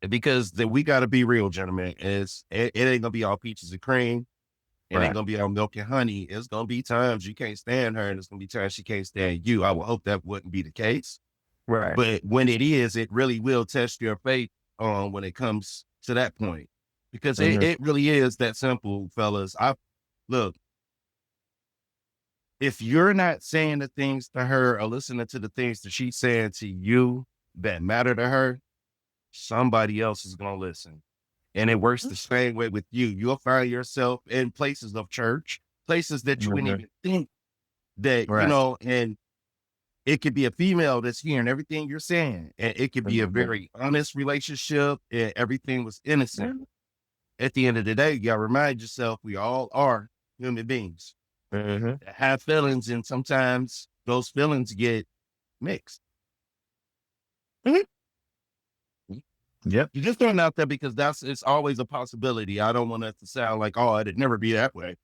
Because we got to be real, gentlemen. It ain't gonna be all peaches and cream. It ain't Right. gonna be all milk and honey. It's gonna be times you can't stand her, and it's gonna be times she can't stand you. I would hope that wouldn't be the case. Right. But when it is, it really will test your faith when it comes to that point. Because it, Mhm. it really is that simple, fellas. Look, if you're not saying the things to her or listening to the things that she's saying to you that matter to her, somebody else is gonna listen. And it works the same way with you. You'll find yourself in places of church, places that you wouldn't Mhm. even think that, Right. and it could be a female that's hearing everything you're saying. And it could be a Mhm. very honest relationship, and everything was innocent. Mhm. At the end of the day, you gotta remind yourself we all are human beings Mhm. that have feelings, and sometimes those feelings get mixed. Mhm. Yep. You just throwing it out there because it's always a possibility. I don't want it to sound like, oh, it'd never be that way.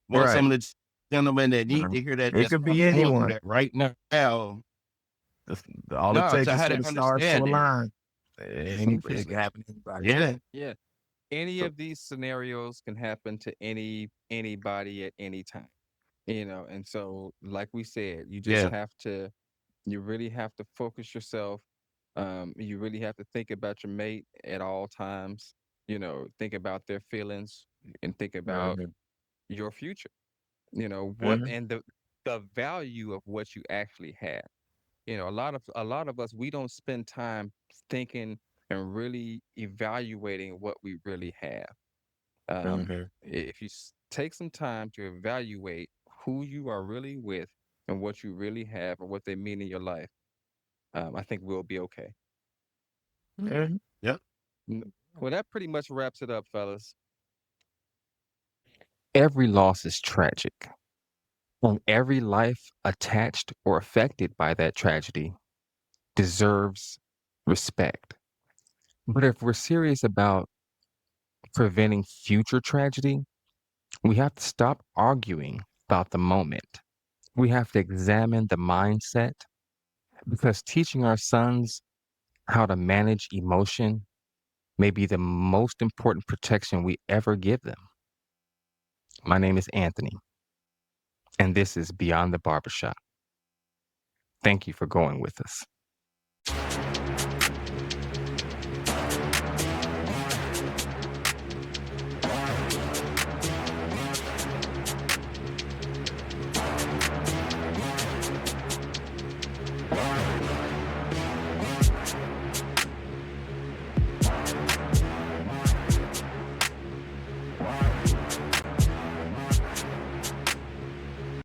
Want Right. some of the gentlemen that need Mhm. to hear that, It that's could be probably going through anyone. that right now. That's all it No, takes to is have for that the stars to understanding. align. It can happen to anybody. Yeah. Yeah. Any So, of these scenarios can happen to anybody at any time. And so like we said, yeah. you really have to focus yourself. You really have to think about your mate at all times. Think about their feelings and think about Mhm. your future. What Mhm. and the value of what you actually have. A lot of us, we don't spend time thinking and really evaluating what we really have. Mhm. If you take some time to evaluate who you are really with and what you really have and what they mean in your life, I think we'll be okay. Mhm. Yep. Well, that pretty much wraps it up, fellas. Every loss is tragic, and every life attached or affected by that tragedy deserves respect. But if we're serious about preventing future tragedy, we have to stop arguing about the moment. We have to examine the mindset, because teaching our sons how to manage emotion may be the most important protection we ever give them. My name is Anthony, and this is Beyond the Barbershop. Thank you for going with us.